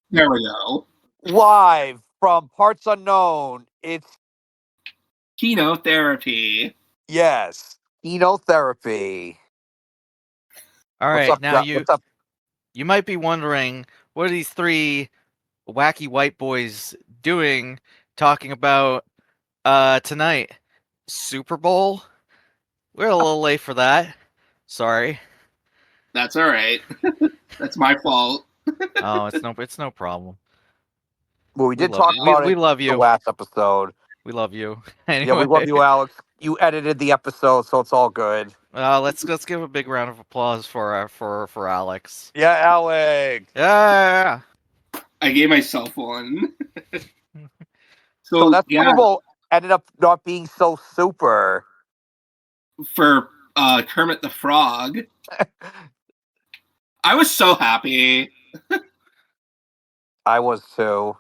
There we go. Live from parts unknown, it's Kino Therapy. yes, Kino Therapy. All What's right, up, now What's up? you might be wondering, what are these three wacky white boys doing talking about tonight? Super Bowl? We're a little late for that. Sorry. That's all right. That's my fault. Oh, it's no problem. Well, we did talk you. about We it love the you. last episode. We love you. Yeah, we love Anyway, you, Alex. You edited the episode, so it's all good. let's give a big round of applause for Alex. Yeah, Alex. Yeah. I gave myself one. So that yeah, Super Bowl ended up not being so super. for Kermit the Frog, I was so happy. I was too.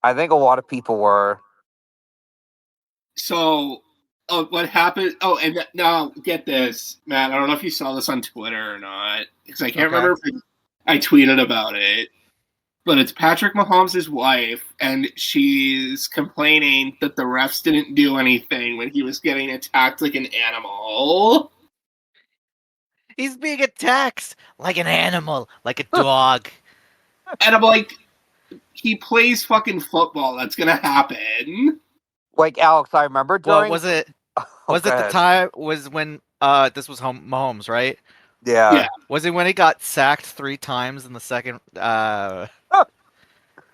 I think a lot of people were. So, what happened? Oh, and now get this, Matt. I don't know if you saw this on Twitter or not, because I can't remember if I tweeted about it. But it's Patrick Mahomes' wife, and she's complaining that the refs didn't do anything when he was getting attacked like an animal. He's being attacked like an animal, like a dog. And I'm like, he plays fucking football. That's gonna happen. Like Alex, I remember during. Well, was it the time was when this was Mahomes, right? Yeah. Was it when he got sacked 3 times in the second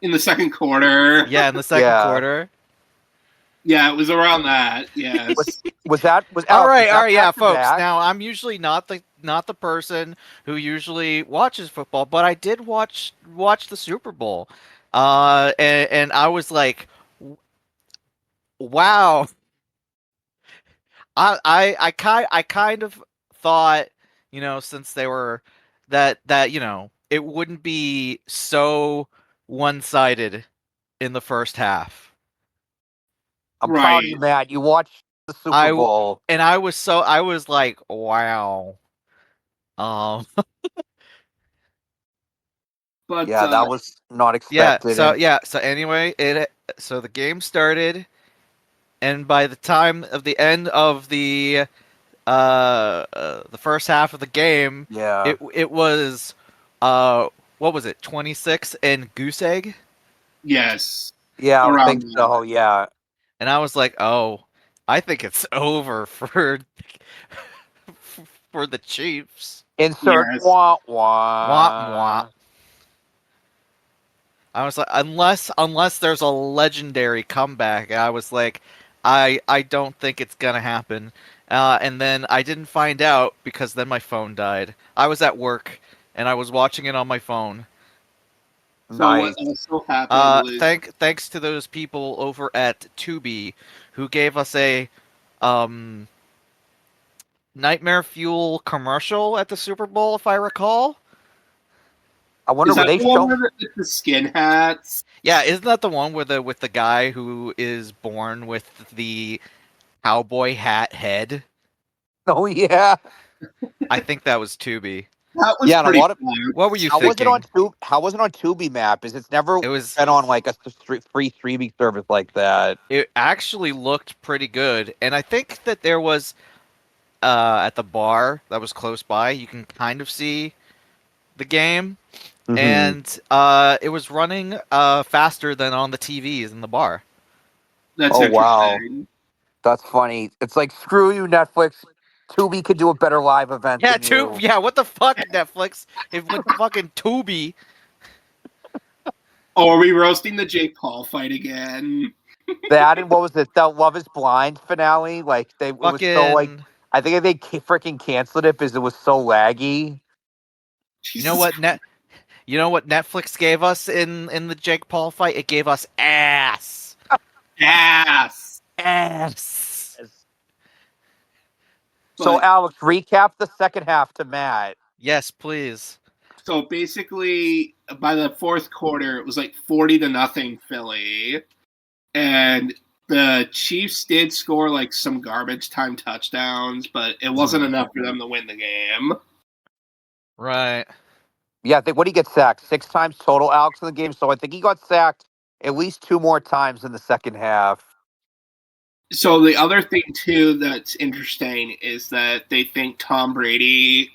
In the second quarter. Yeah, in the second quarter. Yeah, it was around that. Yes. Was that all right, yeah, folks. That? Now, I'm usually not the person who usually watches football, but I did watch the Super Bowl. And I was like, wow. I kind of thought, since they were that it wouldn't be so one-sided in the first half. I'm proud of you, Matt. You watched the Super Bowl, and I was like, wow. But yeah, that was not expected. So anyway, so the game started, and by the time of the end of the first half of the game, it was what was it, 26 and goose egg? Yes. Yeah, I think so. Yeah. And I was like, oh, I think it's over for the Chiefs. Insert wah wah. Wah wah. I was like, unless there's a legendary comeback, I was like, I don't think it's gonna happen. And then I didn't find out because then my phone died. I was at work and I was watching it on my phone. Nice. So what also happened thanks to those people over at Tubi who gave us a Nightmare Fuel commercial at the Super Bowl, if I recall. I wonder where they show the skin hats. Yeah, isn't that the one with the guy who is born with the cowboy hat head? Oh yeah. I think that was Tubi. That was pretty what were you thinking? How was it on Tubi, Map? Is it's never been on like a free streaming service like that? It actually looked pretty good, and I think that there was at the bar that was close by, you can kind of see the game. Mm-hmm. And it was running faster than on the TVs in the bar. That's wow. That's funny. It's like, screw you, Netflix. Tubi could do a better live event than you. Yeah, what the fuck, Netflix? If with fucking Tubi. Oh, are we roasting the Jake Paul fight again? That and what was it? That Love Is Blind finale? Like, it was so like, I think they freaking canceled it because it was so laggy. You know what Netflix gave us in the Jake Paul fight? It gave us ass. Ass. So, Alex, recap the second half to Matt. Yes, please. So basically, by the fourth quarter, it was like 40-0 Philly, and the Chiefs did score like some garbage time touchdowns, but it wasn't enough for them to win the game. Right. Yeah, I think what he gets sacked 6 times total, Alex, in the game. So I think he got sacked at least 2 more times in the second half. So the other thing too that's interesting is that they think Tom Brady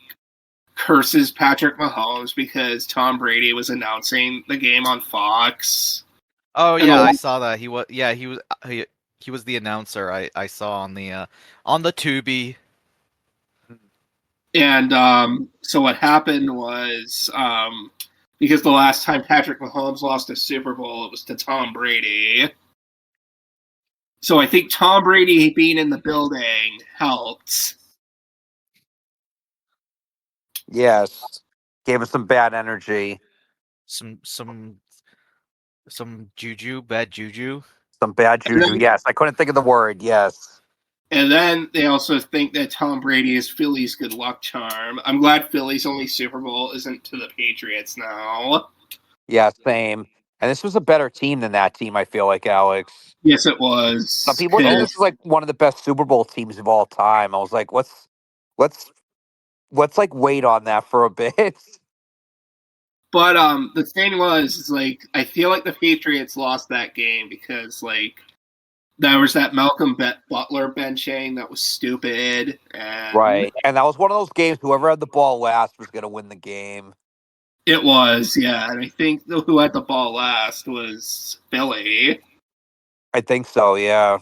curses Patrick Mahomes because Tom Brady was announcing the game on Fox. Oh yeah, I saw that. He was he was the announcer. I saw on the Tubi. And so what happened was because the last time Patrick Mahomes lost a Super Bowl, it was to Tom Brady. So I think Tom Brady being in the building helped. Yes. Gave us some bad energy. Some juju, bad juju. Some bad juju. Yes, I couldn't think of the word. Yes. And then they also think that Tom Brady is Philly's good luck charm. I'm glad Philly's only Super Bowl isn't to the Patriots now. Yeah, same. And this was a better team than that team, I feel like, Alex. Yes, it was. Some people think this is like one of the best Super Bowl teams of all time. I was like, let's like wait on that for a bit. But the thing was, is like I feel like the Patriots lost that game because like there was that Malcolm Butler benching that was stupid. And Right. And that was one of those games, whoever had the ball last was going to win the game. It was, yeah. And I think who had the ball last was Philly. I think so, yeah.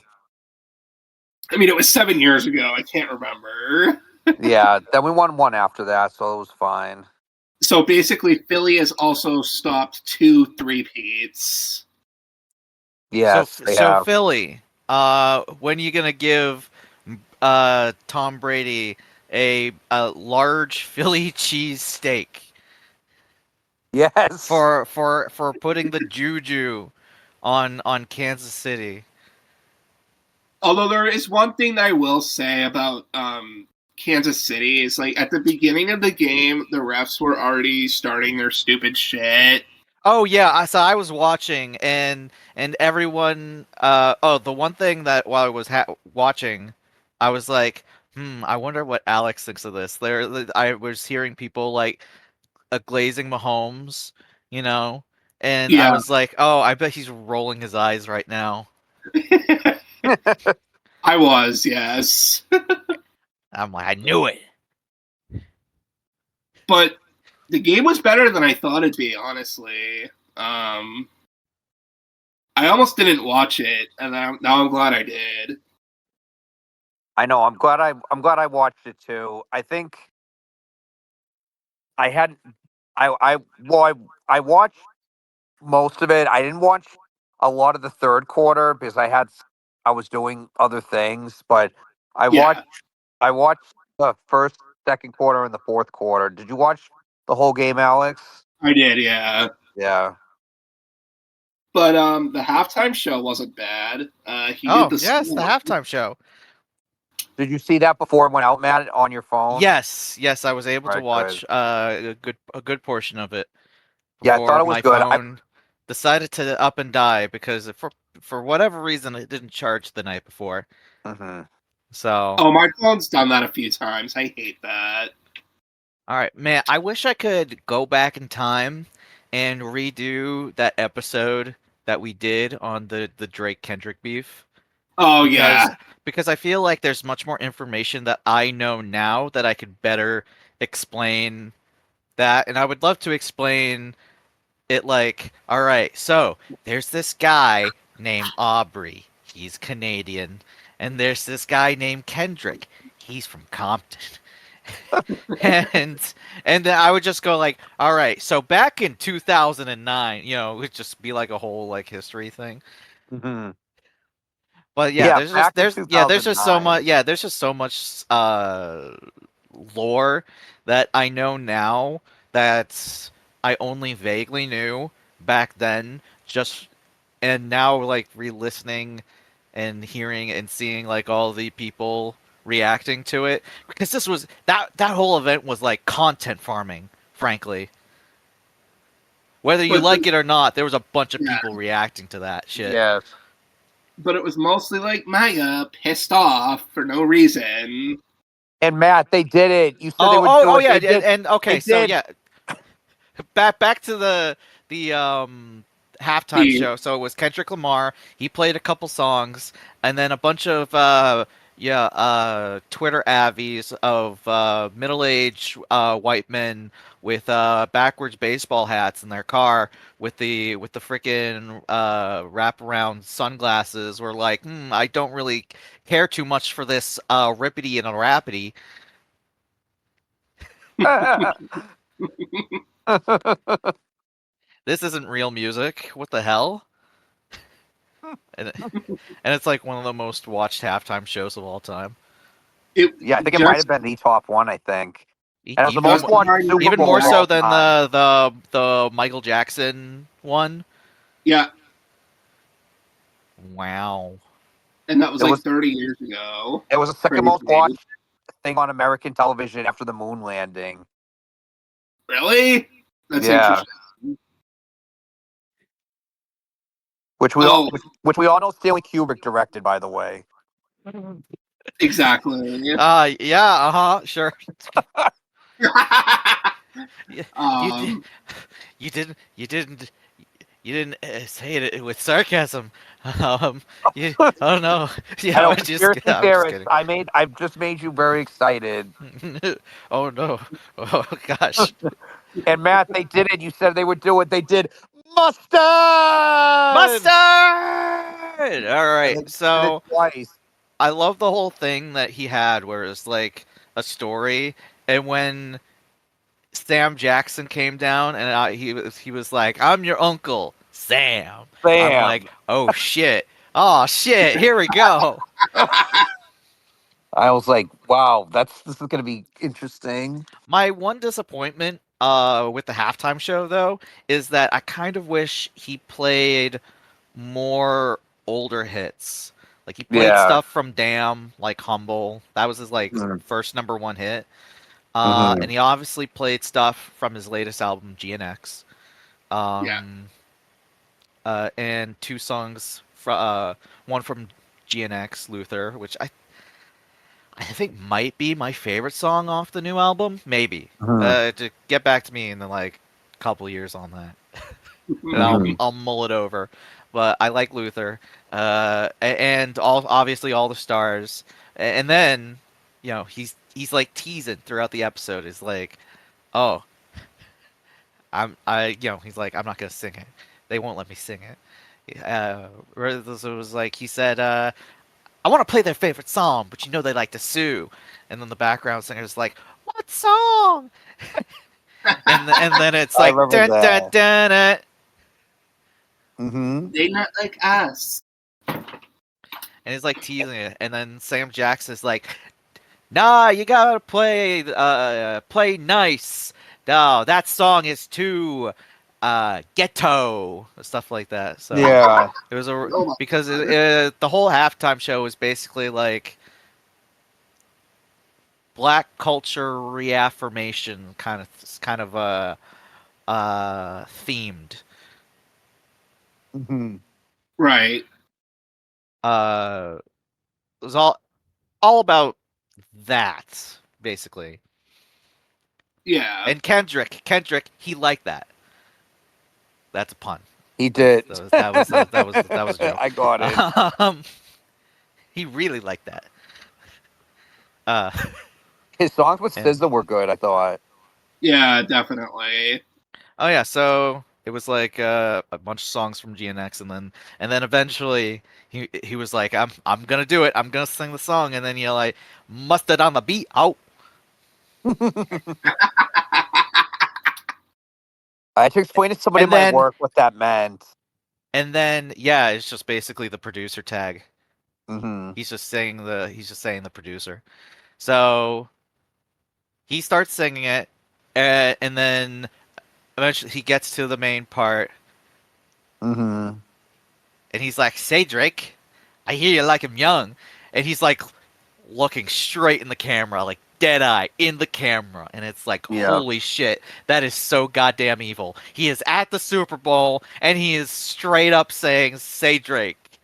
I mean, it was 7 years ago. I can't remember. Yeah, then we won one after that, so it was fine. So basically, Philly has also stopped 2 3-peats. Yes, so Philly, when are you gonna give Tom Brady a large Philly cheese steak? Yes. For putting the juju on Kansas City. Although there is one thing that I will say about Kansas City is like at the beginning of the game, the refs were already starting their stupid shit. Oh yeah, so I was watching and everyone. The one thing that while I was watching, I was like, I wonder what Alex thinks of this. I was hearing people like glazing Mahomes, you know, and I was like, oh, I bet he's rolling his eyes right now. I was, yes. I'm like, I knew it. But the game was better than I thought it'd be, honestly. I almost didn't watch it, and now I'm glad I did. I know. I'm glad I watched it too. I think I watched most of it. I didn't watch a lot of the third quarter because I was doing other things, but I watched the first, second quarter, and the fourth quarter. Did you watch the whole game, Alex? I did, yeah. Yeah. But the halftime show wasn't bad. Yes, the halftime show. Did you see that before it went out, Matt, on your phone? Yes, I was able to watch a good portion of it. Yeah, I thought it was good. Phone decided to up and die because for whatever reason it didn't charge the night before. Mm-hmm. So. Oh, my phone's done that a few times. I hate that. All right, man. I wish I could go back in time and redo that episode that we did on the Drake Kendrick beef. Oh, yeah. Because I feel like there's much more information that I know now that I could better explain that. And I would love to explain it like, all right, so there's this guy named Aubrey. He's Canadian. And there's this guy named Kendrick. He's from Compton. and then I would just go like, all right, so back in 2009, it would just be like a whole like history thing. Mm-hmm. But there's just so much lore that I know now that I only vaguely knew back then. And now like re-listening and hearing and seeing like all the people reacting to it, because this was that whole event was like content farming, frankly. Whether you like it or not, there was a bunch of people reacting to that shit. Yes. But it was mostly like Maya pissed off for no reason. And Matt, they did it. You said they would do it. Yeah, and okay, so yeah. back to the halftime show. So it was Kendrick Lamar. He played a couple songs, and then a bunch of Twitter avies of middle-aged white men with backwards baseball hats in their car with the freaking wraparound sunglasses were like, I don't really care too much for this rippity and a rapidy. This isn't real music. What the hell? And it's like one of the most watched halftime shows of all time. Yeah, I think it might have been the top one. I think, and it was the Even, most watched Super even Bowl more of so all than time. the Michael Jackson one. Yeah, Wow. and that was It like was 30 years ago. it was the second most Crazy. watched thing on American television after the moon landing. Really? That's Yeah. interesting. Which we all know Stanley Kubrick directed, by the way. Exactly. Yeah, sure. You, you did um, you didn't say it with sarcasm. Oh no. Yeah, I know, I'm just conspiracy theorist. kidding. I've just made you very excited. Oh no. Oh gosh. And Matt, they did it. You said they would do it. They did mustard. Mustard! All And right. they did it So twice. I love the whole thing that he had where it's like a story, and when Sam Jackson came down and he was like, "I'm your uncle, Sam." I'm like, Bam. "Oh shit. Oh shit. Here we go." I was like, wow, this is gonna be interesting. My one disappointment with the halftime show though is that I kind of wish he played more older hits. Like he played Yeah. stuff from Damn, like Humble. That was his like first #1 hit. Mm-hmm. And he obviously played stuff from his latest album, GNX. yeah. And two songs from one from GNX, Luther, which I think might be my favorite song off the new album. Maybe. Mm-hmm. To get back to me in the like couple years on that, and Mm-hmm. I'll mull it over. But I like Luther, and obviously all the stars, and then he's like teasing throughout the episode. Is like, oh, he's like, I'm not gonna sing it. They won't let me sing it. It was like he said, I want to play their favorite song, but they like to sue. And then the background singer is like, what song? And then it's I like, remember dun, dun, that. dun, dun. Mm-hmm. They not like us. And he's like teasing it. And then Sam Jackson's like, nah, you gotta play nice. No, that song is too ghetto, stuff like that. So Yeah. it was Oh because the whole halftime show was basically like black culture reaffirmation kind of themed. Mm-hmm. right. It was all about that basically. Yeah. And Kendrick, he liked that. That's a pun. He did. That was a joke. I got it. Um, he really liked that. Uh, His songs with and SZA were good, I thought. Yeah, definitely. oh yeah, so it was like a bunch of songs from GNX, and then eventually he was like, I'm gonna do it. I'm gonna sing the song, and then like mustard on the beat. Oh, I had to explain to somebody in and my then work what that meant. yeah, it's just basically the producer tag. Mm-hmm. He's just saying the producer. So he starts singing it, and then eventually he gets to the main part, Mm-hmm. and he's like, "Say Drake, I hear you like him young," and he's like looking straight in the camera, like dead eye in the camera, and it's like, Yeah. holy shit, that is so goddamn evil. He is at the Super Bowl, and he is straight up saying, "Say Drake,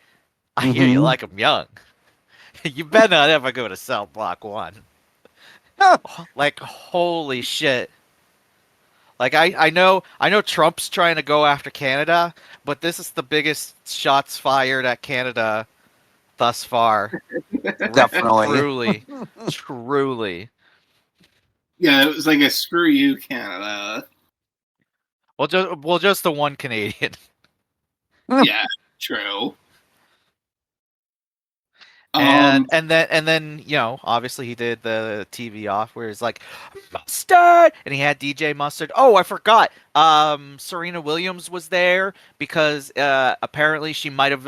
I hear you Mm-hmm. like him young." You better not ever go to Cell Block 1. Like, holy shit. Like I know Trump's trying to go after Canada, but this is the biggest shots fired at Canada thus far. Definitely. Truly, truly. Yeah, it was like a screw you, Canada. Well, just the one Canadian. Yeah, true. And then obviously he did the TV off where he's like Mustard, and he had DJ Mustard. Oh, I forgot. Serena Williams was there because apparently she might have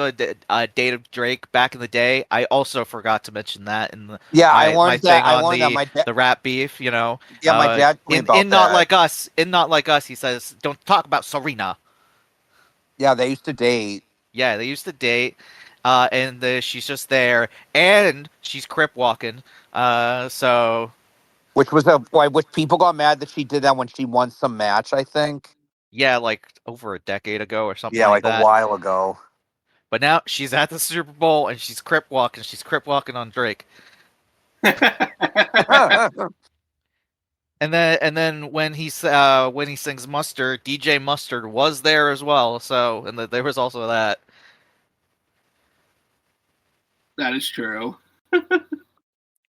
dated Drake back in the day. I also forgot to mention that in Yeah, my thing I on learned that. My the rap beef. yeah, my dad told me about In Not that. Like Us, he says don't talk about Serena. Yeah, they used to date. Yeah, they used to date, and she's just there, and she's crip walking. So Which was which people got mad that she did that when she won some match, I think. yeah, like over a decade ago or something Yeah, like like a that. while ago. But now she's at the Super Bowl and she's crip walking. She's crip walking on Drake. And then when he sings Mustard, DJ Mustard was there as well. So there was also that. that is true.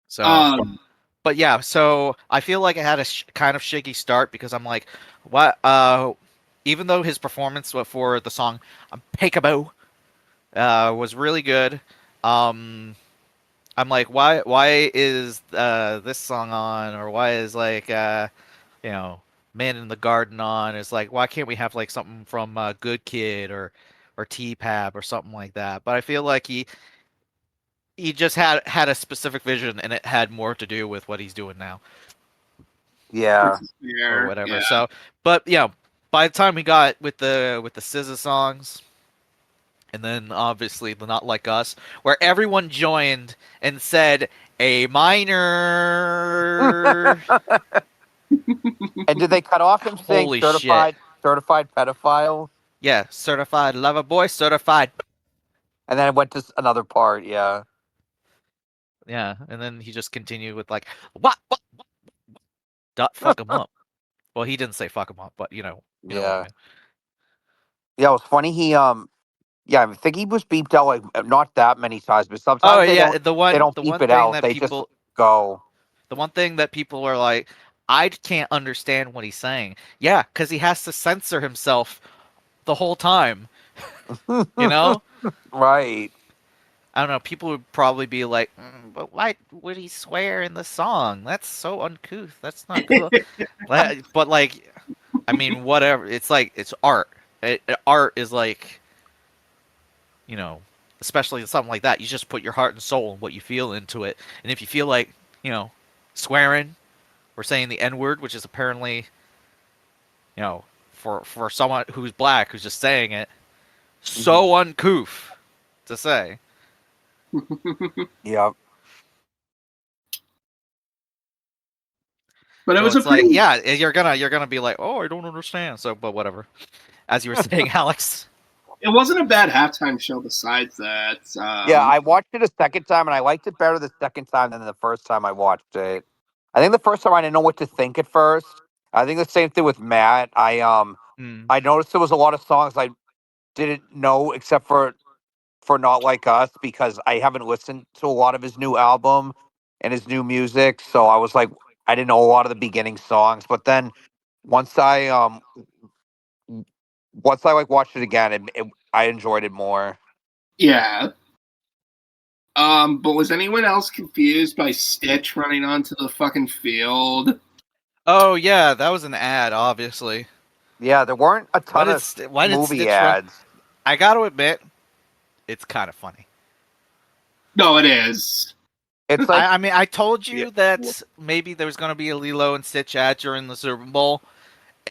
So, but yeah, so I feel like it had a kind of shaky start because I'm like, what? Even though his performance for the song "Peekaboo" was really good, I'm like, why is this song on, or why is like Man in the Garden on? It's like, why can't we have like something from Good Kid or T-Pab or something like that? But I feel like he just had a specific vision, and it had more to do with what he's doing now. Yeah. Or Yeah, whatever. yeah. So, but by the time we got with the SZA songs, and then obviously the Not Like Us, where everyone joined and said A minor. And did they cut off him saying Holy shit! certified pedophile? Yeah, certified lover boy, certified. And then it went to another part. Yeah. Yeah, and then he just continued with like what? Dot fuck him up. Well, he didn't say fuck him up, but you know what I Yeah. mean. Yeah, it was funny. Yeah, I think he was beeped out like not that many times, but Oh sometimes yeah, they don't the beep one it thing out. that They just people go. the one thing that people are like, I can't understand what he's saying. Yeah, because he has to censor himself the whole time. You know? Right. I don't know. People would probably be like, but why would he swear in the song? That's so uncouth. That's not cool. But like, I mean, whatever. It's like it's art. Art is like, you know, especially something like that. You just put your heart and soul and what you feel into it. And if you feel like, swearing or saying the N word, which is apparently, for someone who's black who's just saying it, so uncouth to say. Yep. But it So was a it's like, pretty. yeah, you're gonna be like, oh, I don't understand. So, but whatever. As you were saying, Alex. It wasn't a bad halftime show. Besides that, Yeah, I watched it a second time, and I liked it better the second time than the first time I watched it. I think the first time I didn't know what to think at first. I think the same thing with Matt. Hmm. I noticed there was a lot of songs I didn't know except for Not Like Us because I haven't listened to a lot of his new album and his new music. So I was like, I didn't know a lot of the beginning songs. But then once I like watched it again, I enjoyed it more. yeah. But was anyone else confused by Stitch running onto the fucking field? Oh yeah, that was an ad, obviously. Yeah, there weren't a ton of Why did movie Stitch run? ads. I got to admit, it's kind of funny. No, it is. It's like, I mean, I told yeah, you that maybe there was going to be a Lilo and Stitch ad during the Super Bowl,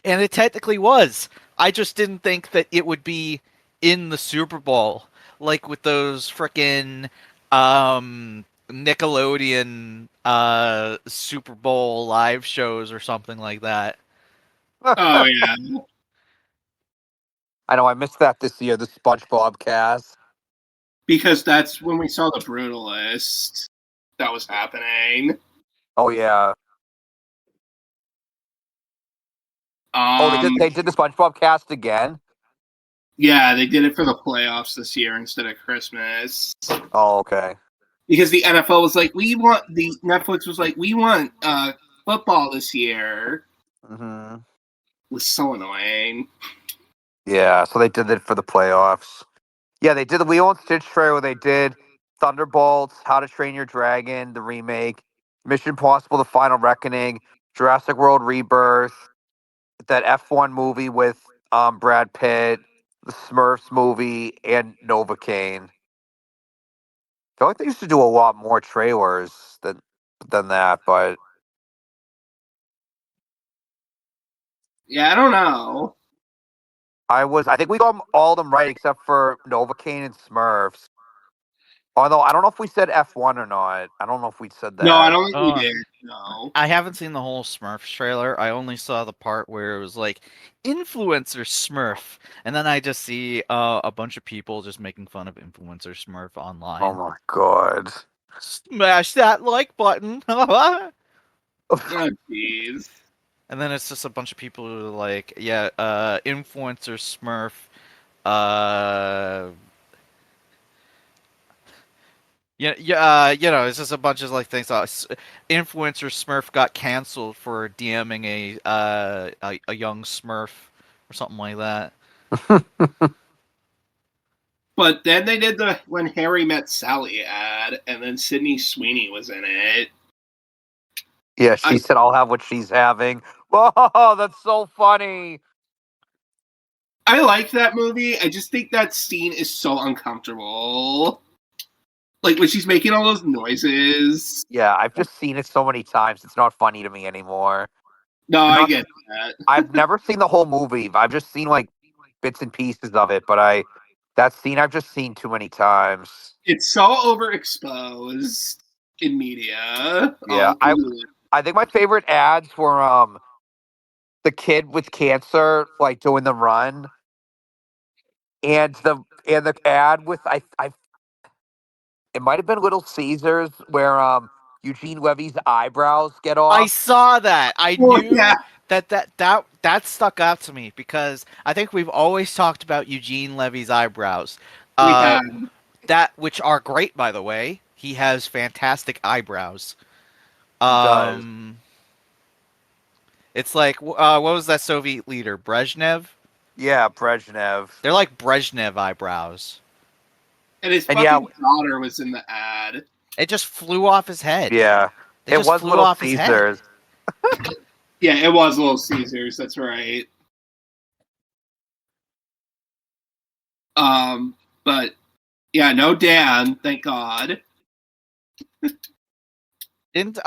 and it technically was. I just didn't think that it would be in the Super Bowl, like with those frickin' Nickelodeon Super Bowl live shows or something like that. Oh yeah, I know I missed that this year, the SpongeBob cast. because that's when we saw the Brutalist. That was happening. Oh yeah. They did the SpongeBob cast again. Yeah, they did it for the playoffs this year instead of Christmas. Oh, okay. Because the NFL was like, Netflix was like, we want football this year. Mm-hmm. It was so annoying. Yeah, so they did it for the playoffs. Yeah, they did the Lilo and Stitch trailer. They did Thunderbolts, How to Train Your Dragon, the remake, Mission Impossible: The Final Reckoning, Jurassic World Rebirth, that F1 movie with Brad Pitt, the Smurfs movie, and Novocaine. I feel like they used to do a lot more trailers than that, but Yeah, I don't know. I think we got all of them right except for Novocaine and Smurfs. Although I don't know if we said F1 or not. I don't know if we said that. No, I don't think we did. No. I haven't seen the whole Smurfs trailer. I only saw the part where it was like influencer Smurf, and then I just see a bunch of people just making fun of influencer Smurf online. Oh my god! Smash that like button. Oh, jeez. And then it's just a bunch of people who are like, yeah, influencer Smurf, it's just a bunch of like things. Influencer Smurf got canceled for DMing a young Smurf or something like that. But then they did the When Harry Met Sally ad, and then Sydney Sweeney was in it. Yeah, she said, "I'll have what she's having." Whoa, that's so funny. I like that movie. I just think that scene is so uncomfortable. Like when she's making all those noises. Yeah, I've just seen it so many times. It's not funny to me anymore. No, I get that. I've never seen the whole movie. I've just seen like bits and pieces of it, but that scene I've just seen too many times. It's so overexposed in media. Yeah, I think my favorite ads were the kid with cancer like doing the run, and the ad with I it might have been Little Caesars where Eugene Levy's eyebrows get off. I saw that. I knew that stuck out to me because I think we've always talked about Eugene Levy's eyebrows. We have. That which are great, by the way. He has fantastic eyebrows. He does. It's like what was that Soviet leader, Brezhnev? Yeah, Brezhnev. They're like Brezhnev eyebrows. And his fucking daughter was in the ad. It just flew off his head. Yeah, it was Little Caesars. Yeah, it was Little Caesars. That's right. But yeah, no Dan, thank God. Didn't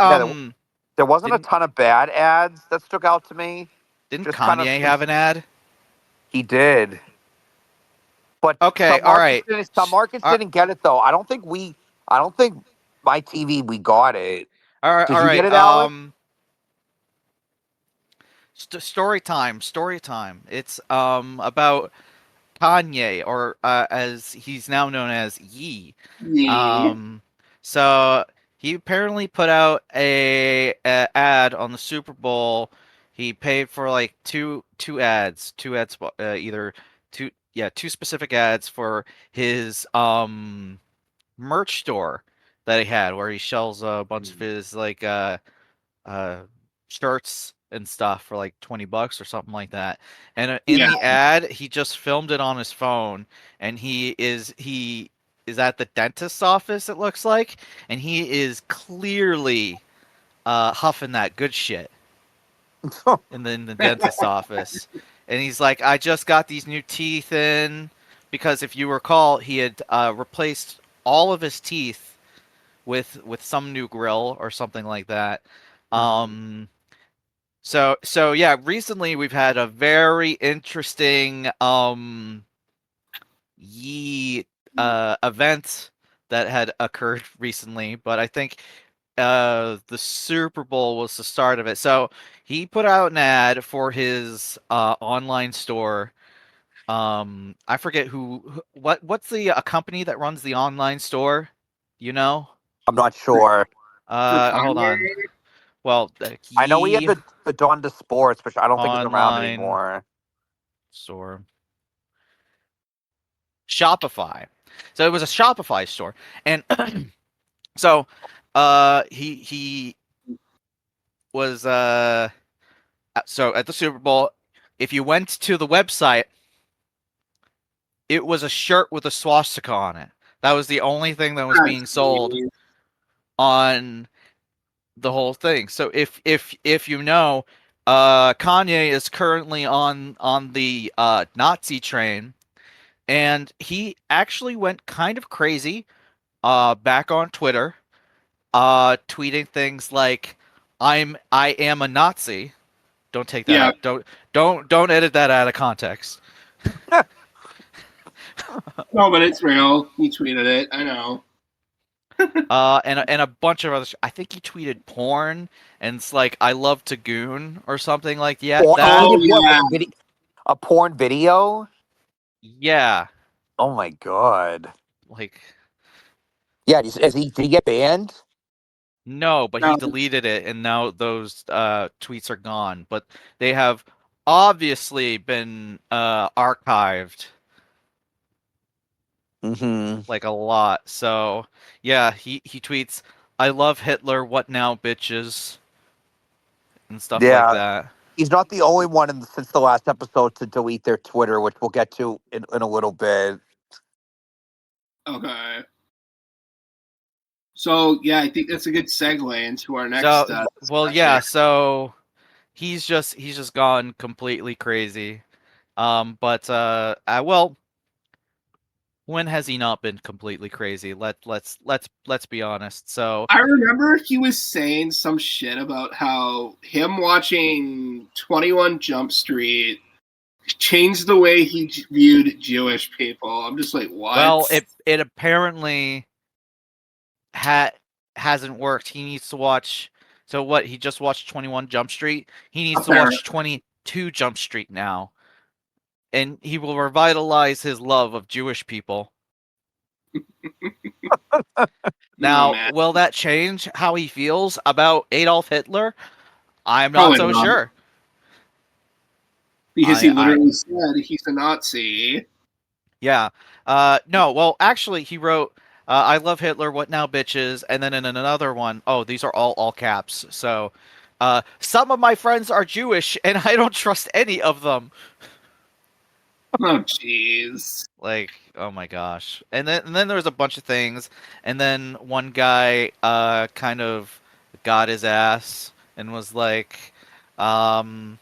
there wasn't a ton of bad ads that stuck out to me. Didn't Kanye have an ad? He did. But okay, all right. Some markets didn't get it though. I don't think my TV we got it. All right, Did you get it, Alex? Story time. It's about Kanye, or as he's now known as Ye. So he apparently put out a ad on the Super Bowl. He paid for like two ads, either two specific ads for his merch store that he had, where he sells a bunch of his like shirts and stuff for like $20 or something like that. And in the ad, he just filmed it on his phone, and he is at the dentist's office, it looks like, and he is clearly huffing that good shit in the dentist's office. And he's like, I just got these new teeth in, because if you recall, he had replaced all of his teeth with some new grill or something like that. So yeah, recently we've had a very interesting Ye event that had occurred recently, but I think the Super Bowl was the start of it. So he put out an ad for his online store. I forget what's the company that runs the online store? You know? I'm not sure. Hold on. Well, I know we Ye have the Donda Sports, but I don't think it's around online anymore. store. Shopify. So it was a Shopify store, and so he was so at the Super Bowl. If you went to the website, it was a shirt with a swastika on it. That was the only thing that was being sold on the whole thing. So if you know, Kanye is currently on the Nazi train, and he actually went kind of crazy back on Twitter, tweeting things like I am a Nazi. Don't take that Yeah. out. Don't edit that out of context. No, but it's real. He tweeted it. I know. And a bunch of other. I think he tweeted porn, and it's like I love to goon or something like that. Oh yeah. A porn video? Yeah, Oh my god. like Yeah, did he get banned? no, but he No. deleted it, and now those tweets are gone. But they have obviously been archived Mm-hmm. like a lot. So yeah, he tweets, "I love Hitler. What now, bitches?" and stuff like Yeah. that. He's not the only one since the last episode to delete their Twitter, which we'll get to in a little bit. Okay. So yeah, I think that's a good segue into our next. So well, yeah. So he's just gone completely crazy. But well, when has he not been completely crazy? Let's be honest. So I remember he was saying some shit about how him watching 21 Jump Street changed the way he viewed Jewish people. I'm just like, what? well, it apparently hasn't worked. He needs to watch. So what? He just watched 21 Jump Street. He needs to watch 22 Jump Street now, and he will revitalize his love of Jewish people. Now, man. will that change how he feels about Adolf Hitler? I'm not Probably so not. sure. Because he literally said he's a Nazi. Yeah. No, well, actually, he wrote, I love Hitler, what now, bitches? And then in another one, oh, these are all caps. So, some of my friends are Jewish, and I don't trust any of them. Oh, jeez. Like, oh my gosh. And then there was a bunch of things, and then one guy kind of got his ass and was like, um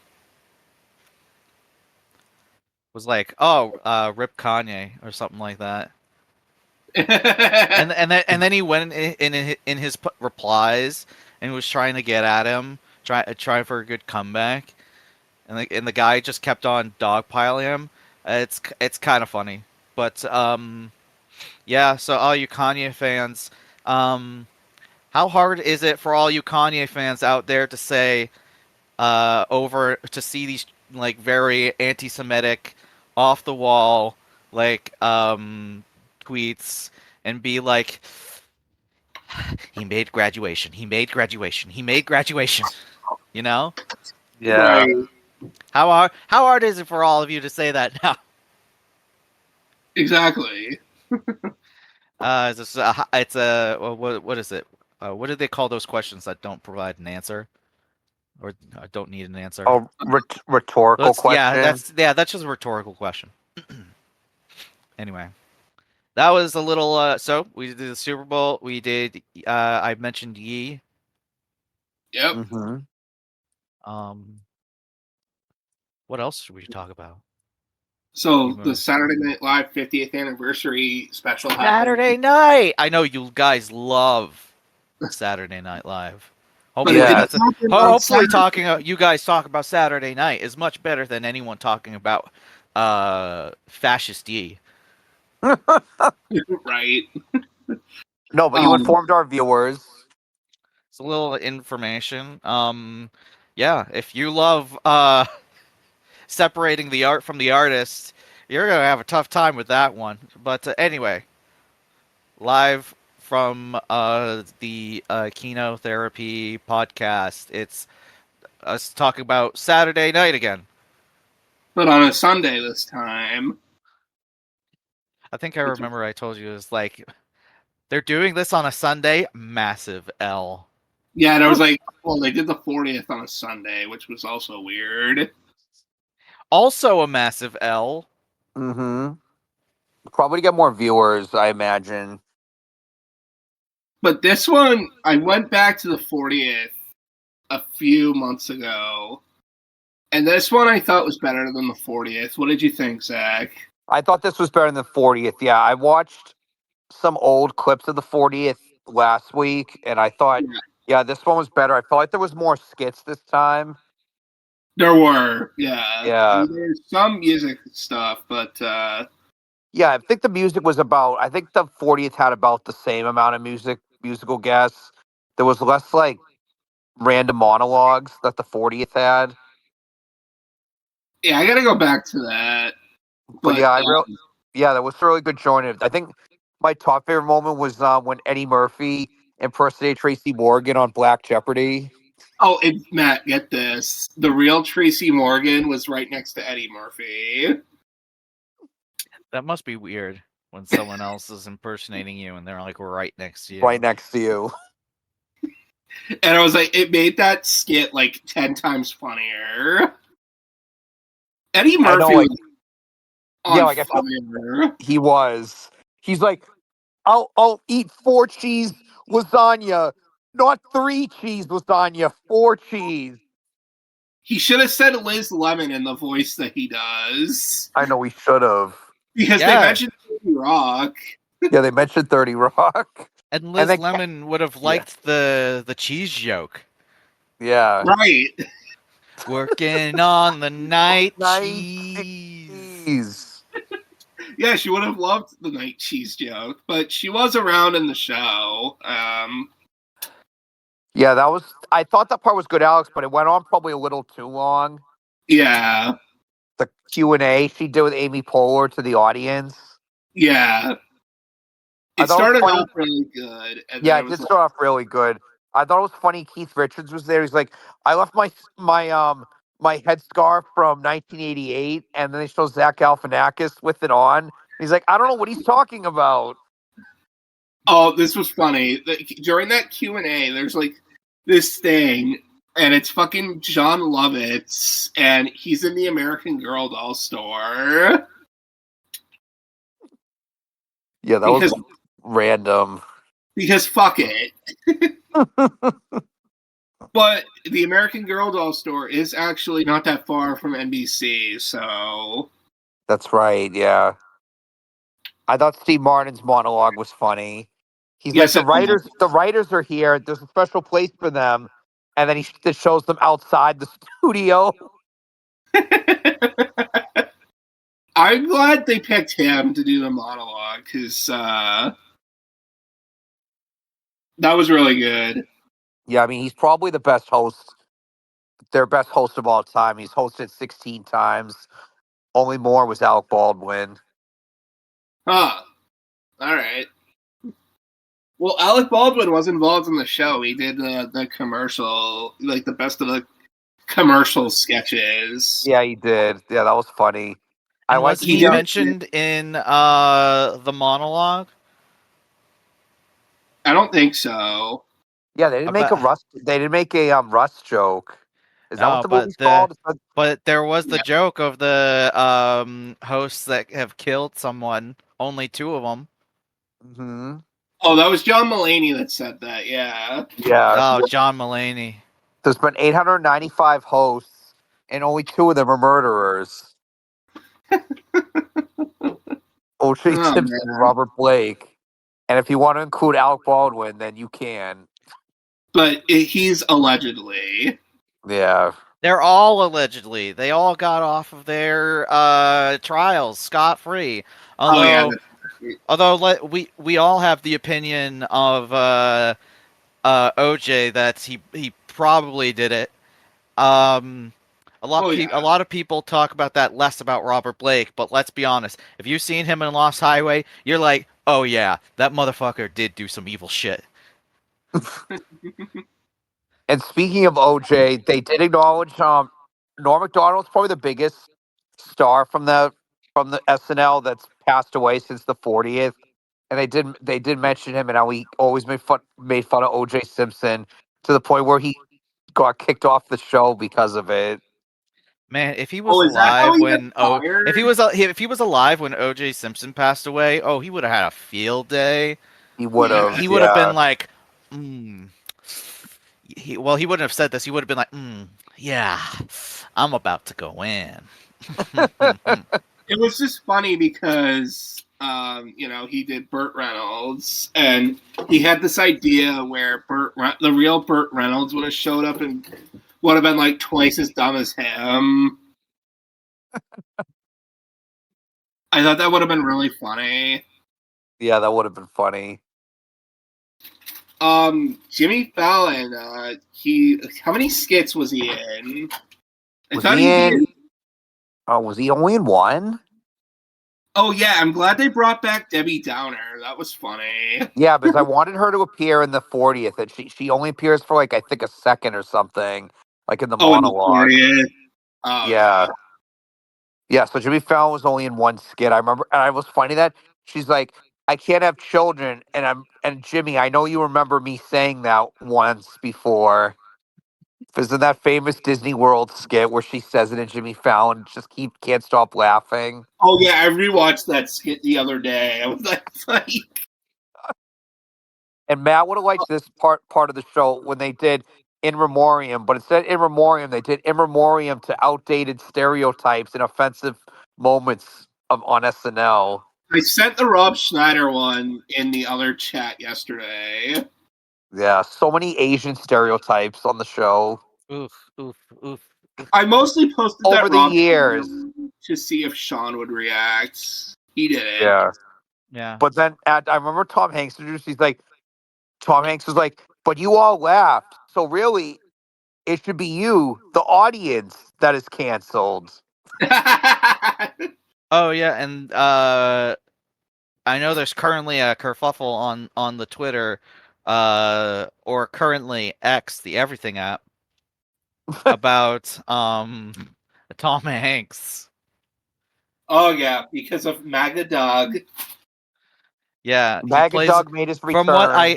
oh, rip Kanye or something like that. And then he went in his replies and was trying to get at him, try for a good comeback, and the guy just kept on dogpiling him. It's kind of funny, but yeah. So all you Kanye fans, how hard is it for all you Kanye fans out there to say over to see these like very anti-Semitic, off the wall like tweets and be like, he made graduation, he made graduation, he made graduation. You know? Yeah. Right. How hard is it for all of you to say that now? Exactly. It's a what is it? What do they call those questions that don't provide an answer or don't need an answer? Oh, rhetorical question. That's just a rhetorical question. Anyway, that was a little. So we did the Super Bowl. We did. I mentioned Yee. Yep. Mm-hmm. What else should we talk about? So the Saturday Night Live 50th anniversary special happened. Saturday night. I know you guys love Saturday Night Live. Hopefully, you guys talk about Saturday night is much better than anyone talking about fascist Yee. Right. No, but you informed our viewers. It's a little information. Yeah, if you love separating the art from the artist, you're gonna have a tough time with that one. But anyway, live from the Kino Therapy podcast. It's us talking about Saturday night again. But on a Sunday this time. I think I remember I told you it was like they're doing this on a Sunday. Massive L. Yeah, and I was like, well, they did the 40th on a Sunday, which was also weird. Also a massive L. Mm-hmm. Probably to get more viewers, I imagine. But this one, I went back to the 40th a few months ago, and this one I thought was better than the 40th. What did you think, Zach? I thought this was better than the 40th. Yeah, I watched some old clips of the 40th last week, and I thought, yeah, this one was better. I felt like there was more skits this time. There were, yeah. Yeah. I mean, there's some music stuff, but yeah, I think the music was about. I think the 40th had about the same amount of musical guests. There was less like random monologues that the 40th had. yeah, I gotta go back to that. But yeah, yeah, that was a really good joining. I think my top favorite moment was when Eddie Murphy impersonated Tracy Morgan on Black Jeopardy. Oh, and Matt, get this. The real Tracy Morgan was right next to Eddie Murphy. That must be weird when someone else is impersonating you and they're like right next to you. Right next to you. And I was like, it made that skit like 10 times funnier. Eddie Murphy was on fire. He was. He's like, I'll eat 4 cheese lasagna, not 3 cheese lasagna, 4 cheese. He should have said Liz Lemon in the voice that he does. I know he should have. Because they mentioned 30 Rock. Yeah, they mentioned 30 Rock. And Liz Lemon would have liked the cheese joke. Yeah. Right. Working on the night cheese. Yeah, she would have loved the night cheese joke, but she was around in the show. Yeah, I thought that part was good, Alex, but it went on probably a little too long. Yeah. The Q&A she did with Amy Poehler to the audience. Yeah. It started off really good. And yeah, it did start off really good. I thought it was funny Keith Richards was there. He's like, I left my headscarf from 1988, and then they show Zach Galifianakis with it on. He's like, I don't know what he's talking about. Oh, this was funny. During that Q&A, there's like this thing, and it's fucking John Lovitz, and he's in the American Girl doll store. Yeah, that was random. Because fuck it. But the American Girl doll store is actually not that far from NBC, so... That's right, yeah. I thought Steve Martin's monologue was funny. He's like, the writers are here. There's a special place for them. And then he shows them outside the studio. I'm glad they picked him to do the monologue, because that was really good. Yeah, I mean, he's probably the best host. Their best host of all time. He's hosted 16 times. Only more was Alec Baldwin. Huh. All right. Well, Alec Baldwin was involved in the show. He did the commercial, like the best of the commercial sketches. Yeah, he did. Yeah, that was funny. And was he mentioned in the monologue? I don't think so. Yeah, they didn't make a Rust. They didn't make a Rust joke. Is that what the movie's called? But there was the joke of the hosts that have killed someone. Only 2 of them. Mm-hmm. Oh, that was John Mulaney that said that. Yeah. Yeah. Oh, John Mulaney. There's been 895 hosts, and only 2 of them are murderers. O.J. Simpson and Robert Blake. And if you want to include Alec Baldwin, then you can. But he's allegedly. Yeah. They're all allegedly. They all got off of their trials scot-free. Although, we all have the opinion of OJ that he probably did it. A lot of people talk about that less about Robert Blake, but let's be honest. If you've seen him in Lost Highway, you're like, Oh yeah, that motherfucker did do some evil shit. And speaking of OJ, they did acknowledge Norm Macdonald's probably the biggest star from the SNL that's passed away since the 40th. And they did mention him and how he always made fun of OJ Simpson to the point where he got kicked off the show because of it. Man, if he was is that how alive he got when fired? if he was alive when O.J. Simpson passed away, oh, he would have had a field day. He would have, He would have yeah. been like, well, he wouldn't have said this. He would have been like, yeah, I'm about to go in. It was just funny because, he did Burt Reynolds, and he had this idea where the real Burt Reynolds would have showed up and would have been like twice as dumb as him. I thought that would have been really funny. Yeah, that would have been funny. Jimmy Fallon, how many skits was he in? Was he only in one? Oh yeah, I'm glad they brought back Debbie Downer. That was funny. Yeah, because I wanted her to appear in the 40th, and she only appears for like I think a second or something, like in the monologue. In the 40th. Oh, yeah. Yeah, so Jimmy Fallon was only in one skit. I remember, and it was funny that she's like, "I can't have children," and Jimmy, I know you remember me saying that once before. Isn't that famous Disney World skit where she says it and Jimmy Fallon just can't stop laughing? Oh yeah, I rewatched that skit the other day. I was like, And Matt would have liked this part of the show when they did In Memoriam, but instead of In Memoriam, they did In Memoriam to outdated stereotypes and offensive moments on SNL. I sent the Rob Schneider one in the other chat yesterday. Yeah, so many Asian stereotypes on the show. Oof, oof, oof. I mostly posted over that the Rob years to see if Sean would react. He didn't. Yeah. But then I remember Tom Hanks introduced. Tom Hanks was like, "But you all laughed, so really, it should be you, the audience, that is canceled." Oh yeah, and I know there's currently a kerfuffle on the Twitter, or currently X, the Everything app, about Tom Hanks. Oh yeah, because of MAGA Dog. Yeah, MAGA Doug made his return.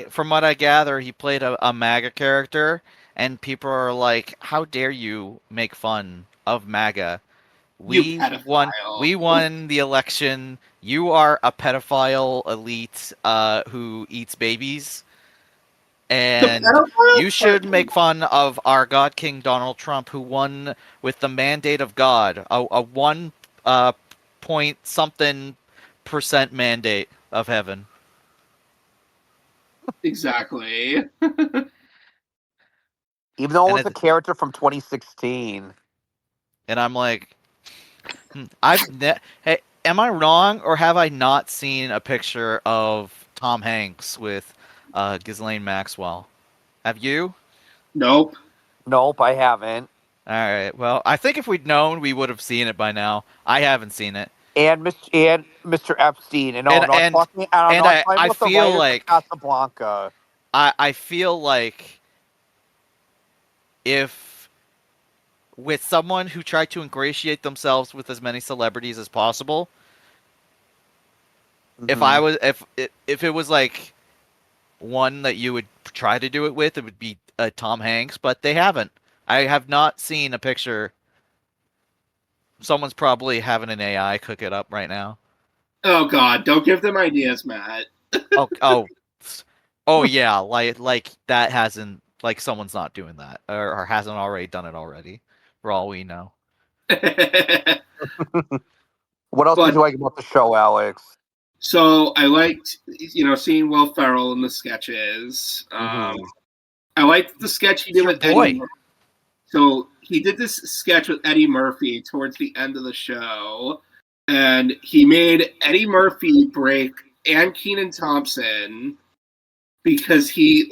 From what I gather, he played a MAGA character, and people are like, "How dare you make fun of MAGA? We won the election. You are a pedophile elite who eats babies, and you should make fun of our God King Donald Trump, who won with the mandate of God, a 1 point something % mandate of heaven." Exactly. Even though it's a character from 2016. And I'm like, hey, am I wrong, or have I not seen a picture of Tom Hanks with Ghislaine Maxwell? Have you? Nope, I haven't. All right. Well, I think if we'd known, we would have seen it by now. I haven't seen it. And Mr. Epstein, and I feel like Casablanca. I feel like if with someone who tried to ingratiate themselves with as many celebrities as possible, if it was like one that you would try to do it with, it would be Tom Hanks, but they haven't. I have not seen a picture. Someone's probably having an AI cook it up right now. Oh God! Don't give them ideas, Matt. Oh yeah! Like that hasn't, like, someone's not doing that, or hasn't already done it already, for all we know. What else did you like about the show, Alex? So I liked, seeing Will Ferrell in the sketches. I liked the sketch he did with Eddie. So he did this sketch with Eddie Murphy towards the end of the show, and he made Eddie Murphy break and Kenan Thompson because he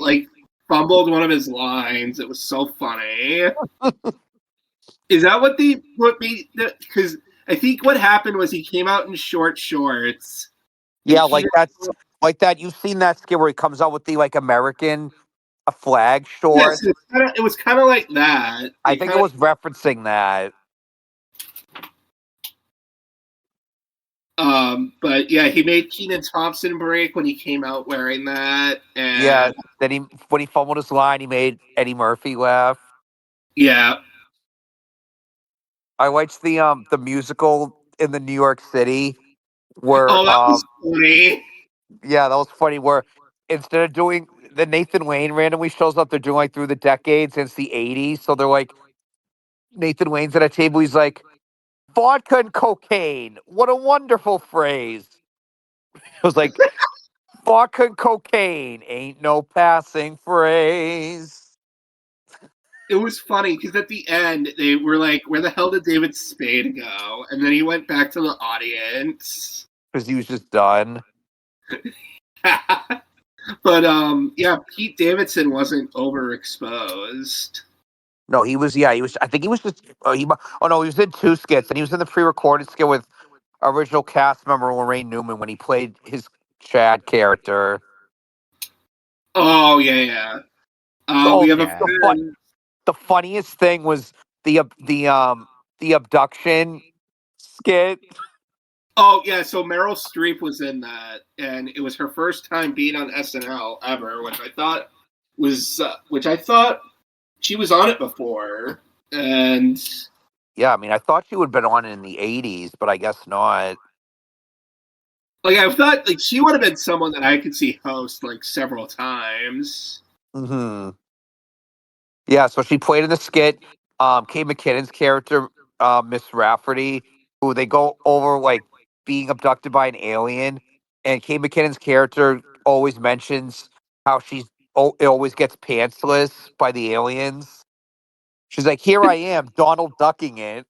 fumbled one of his lines. It was so funny. Is that what because I think what happened was he came out in short shorts. Yeah, like Like that, you've seen that skit where he comes out with the like American a flag Yes, shorts. it was kind of like that. I think it was referencing that. But yeah, he made Kenan Thompson break when he came out wearing that, and Yeah. Then when he fumbled his line, he made Eddie Murphy laugh. yeah. I watched the musical in the New York City where Oh, that was funny. yeah, that was funny. Where instead of doing the Nathan Wayne randomly shows up, they're doing like through the decades since the '80s. So they're like Nathan Wayne's at a table. He's like vodka and cocaine. What a wonderful phrase. It was like vodka and cocaine ain't no passing phrase. It was funny because at the end they were like, "Where the hell did David Spade go?" And then he went back to the audience Because he was just done. But yeah, Pete Davidson wasn't overexposed. No, he was. Yeah, he was. I think he was just. Oh no, he was in two skits, and he was in the pre-recorded skit with original cast member Lorraine Newman when he played his Chad character. Oh yeah. Oh, We have a yeah. friend. The funniest thing was the abduction skit. Oh yeah, so Meryl Streep was in that, and it was her first time being on SNL ever, which I thought she was on it before, and Yeah, I mean, I thought she would have been on in the '80s, but I guess not. like I thought like she would have been someone that I could see host like several times. Hmm. Yeah, so she played in the skit. Kate McKinnon's character, Miss Rafferty, who they go over like being abducted by an alien, and Kate McKinnon's character always mentions how it always gets pantsless by the aliens. She's like, "Here I am, Donald ducking it."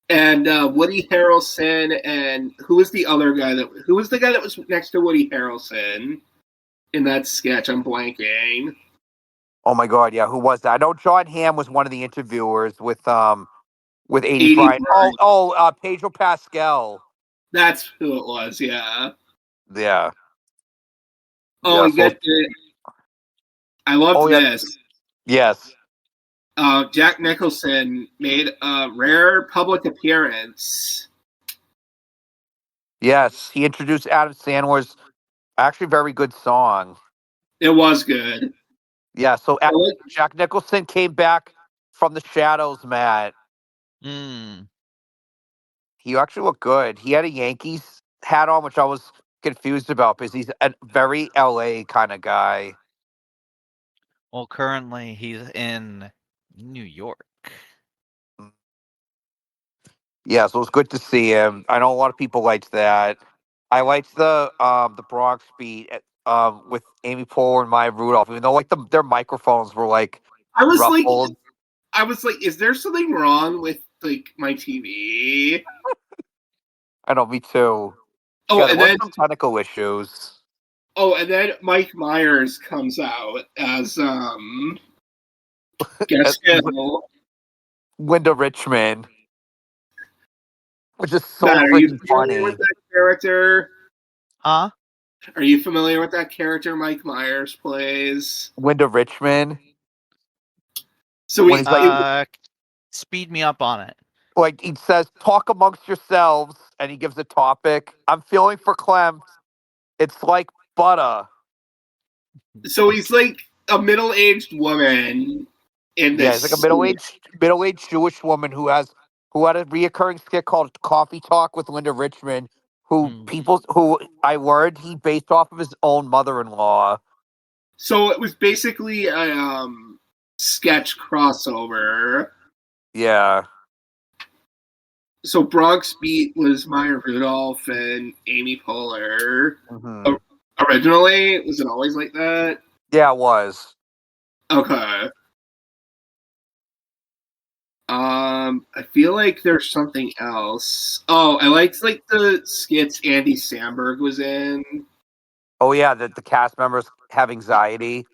And Woody Harrelson, and who was the other guy who was the guy that was next to Woody Harrelson in that sketch? I'm blanking. Oh my god, yeah, who was that? I know John Hamm was one of the interviewers with 80 80 Brian. Pedro Pascal. That's who it was, yeah. Yeah. Oh, Yeah, and so get it. I loved oh yeah, this. yes. Jack Nicholson made a rare public appearance. Yes, he introduced Adam Sandler's actually very good song. It was good. Yeah, so I like, Jack Nicholson came back from the shadows, Matt. Mm. He actually looked good. He had a Yankees hat on, which I was confused about because he's a very LA kind of guy. Well, currently he's in New York. Yeah, so it was good to see him. I know a lot of people liked that. I liked the Bronx beat with Amy Poehler and Maya Rudolph, even though like their microphones were like I was like, ruffled. is there something wrong with like my TV? I know, me too. Oh, Yeah, there and was then some technical issues. Mike Myers comes out as Uh, guest who? Linda Richmond, which is so Matt, are you freaking familiar with funny. that character? Huh? Are you familiar with that character Mike Myers plays? Linda Richmond, So when he's like, Speed me up on it. he says, "Talk amongst yourselves," and he gives a topic. I'm feeling verklempt. It's like butter. he's like a middle-aged woman in Yeah, he's like a this. middle-aged Jewish woman who had a reoccurring skit called Coffee Talk with Linda Richmond, Hmm. who I learned he based off of his own mother-in-law. So it was basically a sketch crossover. Yeah. So Bronx Beat was Maya Rudolph and Amy Poehler. Hmm. Originally, was it always like that? Yeah, it was. Okay. I feel like there's something else. Oh, I liked like the skits Andy Samberg was in. Oh yeah, the cast members have anxiety.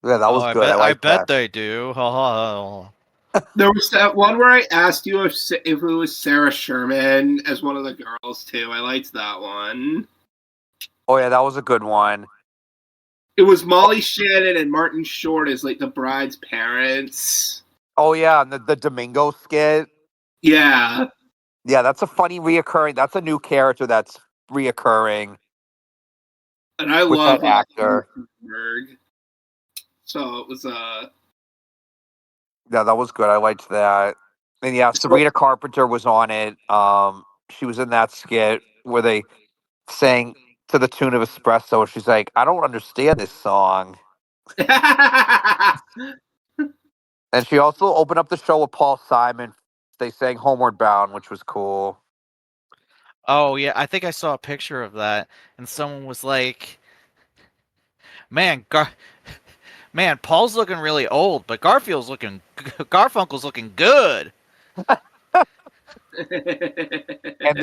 Yeah, that Oh, was good. I I like bet that. they do. Ha ha. There was that one where I asked you if it was Sarah Sherman as one of the girls too. I liked that one. Oh yeah, that was a good one. It was Molly Shannon and Martin Short as like the bride's parents. Oh yeah, and the Domingo skit. Yeah. Yeah, that's a funny reoccurring. That's a new character that's reoccurring And I with love that actor. Berg. So it was Yeah, that was good. I liked that. And yeah, Sabrina Carpenter was on it. She was in that skit where they sang to the tune of Espresso. She's like, I don't understand this song. And she also opened up the show with Paul Simon. They sang Homeward Bound, which was cool. Oh yeah, I think I saw a picture of that, and someone was like, "Man, man, Paul's looking really old, but Garfunkel's looking good." And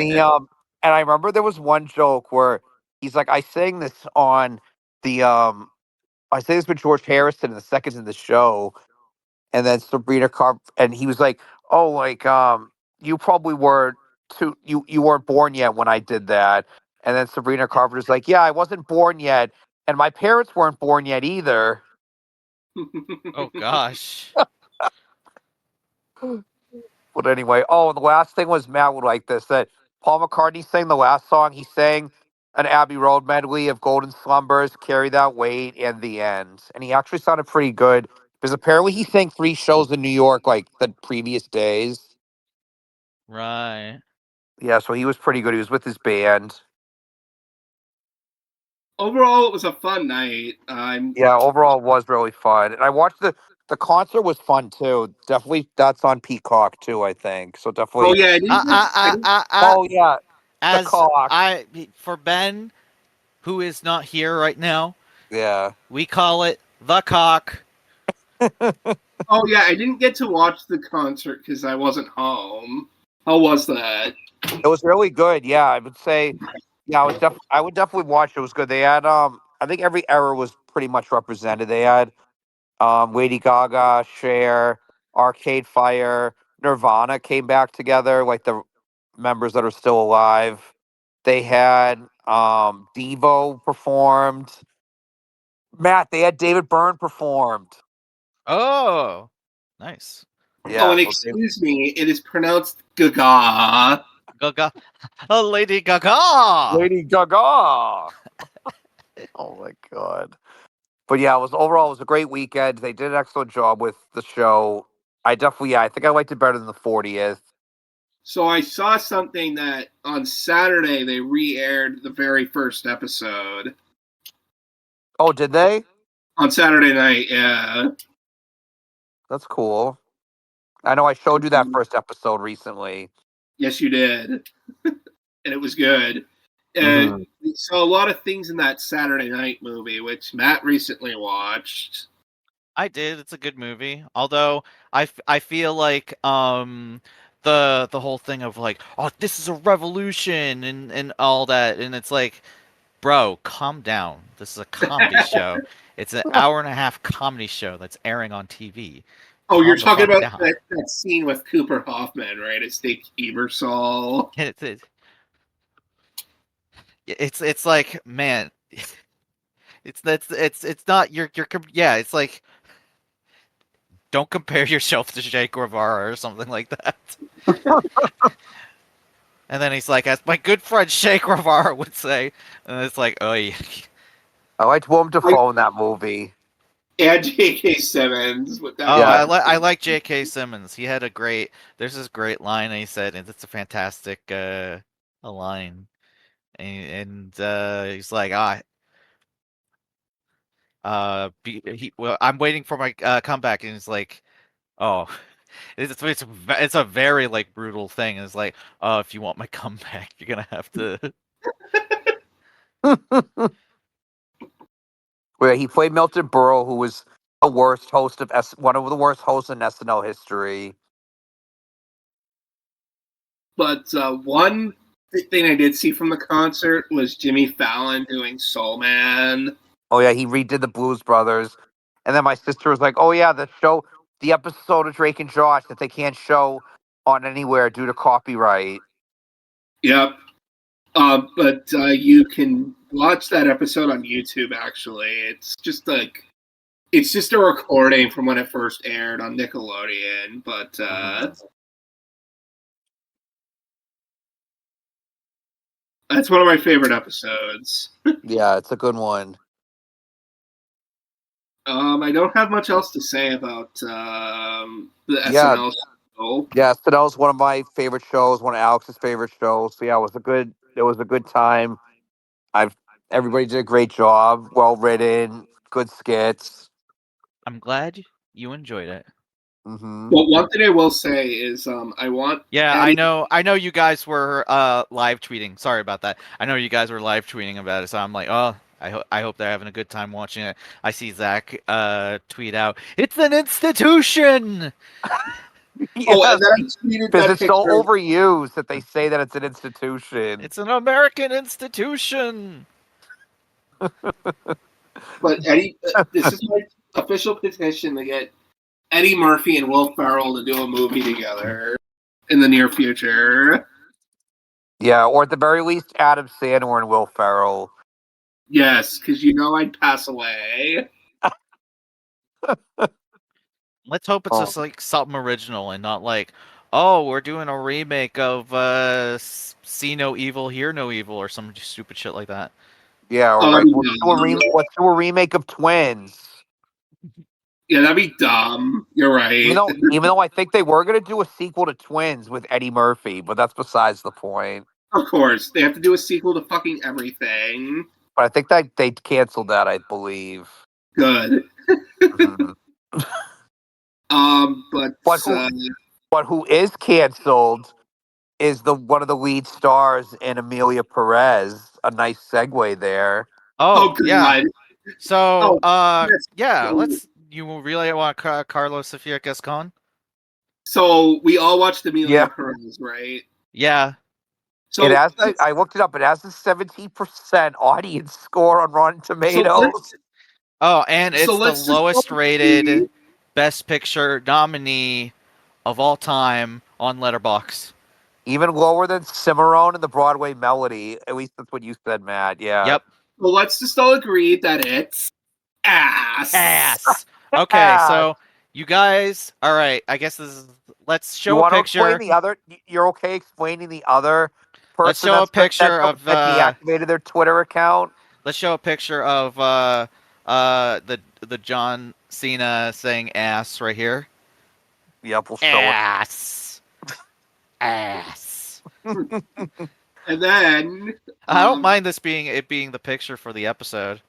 and I remember there was one joke where he's like, I sang this on the I sang this with George Harrison in the seconds in the show, and then Sabrina Carp, and he was like, "Oh, like you probably were too you weren't born yet when I did that." And then Sabrina Carpenter's like, "Yeah, I wasn't born yet, and my parents weren't born yet either." Oh gosh. But anyway, oh, the last thing was Matt would like this that Paul McCartney sang the last song. He sang an Abbey Road medley of Golden Slumbers, Carry That Weight, and The End. And he actually sounded pretty good because apparently he sang 3 shows in New York like the previous days. Right. Yeah, so he was pretty good. He was with his band. Overall, it was a fun night. Yeah, overall it was really fun. And I watched the concert was fun too. Definitely that's on Peacock too, I think. So Oh definitely yeah, Oh yeah, the As cock. for Ben, who is not here right now, Yeah. we call it the cock. oh yeah, I didn't get to watch the concert because I wasn't home. How was that? It was really good. Yeah, I would say. Yeah, I would definitely watch. It was good. They had I think every era was pretty much represented. They had Lady Gaga, Cher, Arcade Fire, Nirvana came back together, like the members that are still alive. They had Devo performed. Matt, they had David Byrne performed. Oh, nice. Oh, Yeah, and so excuse me, it is pronounced Gaga. Gaga. Oh, Lady Gaga. Lady Gaga. Oh my god. But yeah, it was a great weekend. They did an excellent job with the show. I definitely, yeah, I think I liked it better than the 40th. So I saw something that on Saturday they re-aired the very first episode. Oh, did they? On Saturday night, yeah. That's cool. I know I showed you that first episode recently. Yes, you did. And it was good. Mhm. We saw a lot of things in that Saturday night movie, which Matt recently watched. I did. It's a good movie. Although I feel like the whole thing of like, oh, this is a revolution and all that, and it's like, bro, calm down. This is a comedy show. It's an hour and a half comedy show that's airing on TV. Oh, you're Calm the talking fuck about down. that scene with Cooper Hoffman, right? It's Dick Ebersol. It's like, man, it's not yeah. It's like, don't compare yourself to Che Guevara or something like that. And then he's like, as my good friend Che Guevara would say, and it's like, oh yeah. I liked Willem Dafoe in that movie. And J.K. Simmons with that Oh, Yeah. I like J.K. Simmons. He had a great. There's this great line he said, and it's a fantastic a line, and he's like, well, I'm waiting for my comeback, and he's like, oh, it's a very like brutal thing. And it's like, oh, if you want my comeback, you're gonna have to. Where he played Milton Berle, who was the worst host of one of the worst hosts in SNL history. But one thing I did see from the concert was Jimmy Fallon doing Soul Man. Oh yeah, he redid the Blues Brothers, and then my sister was like, "Oh yeah, the episode of Drake and Josh that they can't show on anywhere due to copyright. Yep. But you can watch that episode on YouTube. Actually, it's just a recording from when it first aired on Nickelodeon. But that's one of my favorite episodes. Yeah, it's a good one. I don't have much else to say about the SNL show. Yeah, SNL is one of my favorite shows, one of Alex's favorite shows. So yeah, it was a good time. Everybody did a great job, well written, good skits. I'm glad you enjoyed it. Mm-hmm. Well, one thing I will say is I want. Yeah, I know you guys were live tweeting. Sorry about that. I know you guys were live tweeting about it, so I'm like, oh, I hope they're having a good time watching it. I see Zach tweet out, "It's an institution." Oh, and then I tweeted because that it's picture. so overused that they say that it's an institution. It's an American institution. But Eddie, this is my official petition to get Eddie Murphy and Will Ferrell to do a movie together in the near future. Yeah, or at the very least, Adam Sandler and Will Ferrell. Yes, because I'd pass away. Let's hope it's just like something original and not like, oh, we're doing a remake of See No Evil, Hear No Evil, or some stupid shit like that. Yeah, or let's do a remake of Twins. Yeah, that'd be dumb. You're right. Even though I think they were going to do a sequel to Twins with Eddie Murphy, but that's besides the point. Of course, they have to do a sequel to fucking everything. But I think that they canceled that, I believe. Good. Mm-hmm. But who is canceled is one of the lead stars in Emilia Perez. A nice segue there. Oh yeah. So yes. let's. You really want Carlos Sofia Gascon? So we all watched Emilia Perez, right? Yeah. So I looked it up. It has a 17% audience score on Rotten Tomatoes. And it's the lowest rated Best Picture nominee of all time on Letterboxd. Even lower than Cimarron and the Broadway Melody. At least that's what you said, Matt. Yeah. Yep. Well, let's just all agree that it's ass. Okay, so you guys, all right. I guess let's show a picture. You're okay explaining the other person. Let's show a picture of that deactivated their Twitter account. Let's show a picture of the John Cena saying "ass" right here. Yep, we'll show ass. Ass. And then I don't mind this being the picture for the episode.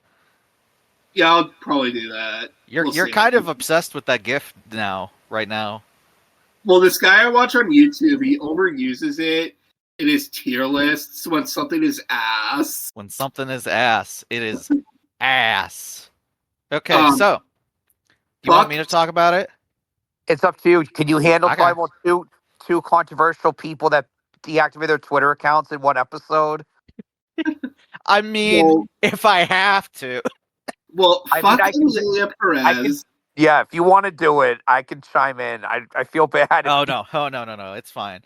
Yeah, I'll probably do that. You're kind of obsessed with that GIF right now. Well, this guy I watch on YouTube, he overuses it in his tier lists when something is ass. When something is ass, it is ass. Okay, so you want me to talk about it? It's up to you. Can you handle talking about two controversial people that deactivate their Twitter accounts in one episode? I mean, if I have to. Well, fuck Emilia Perez. If you want to do it, I can chime in. I feel bad. Oh no, it's fine.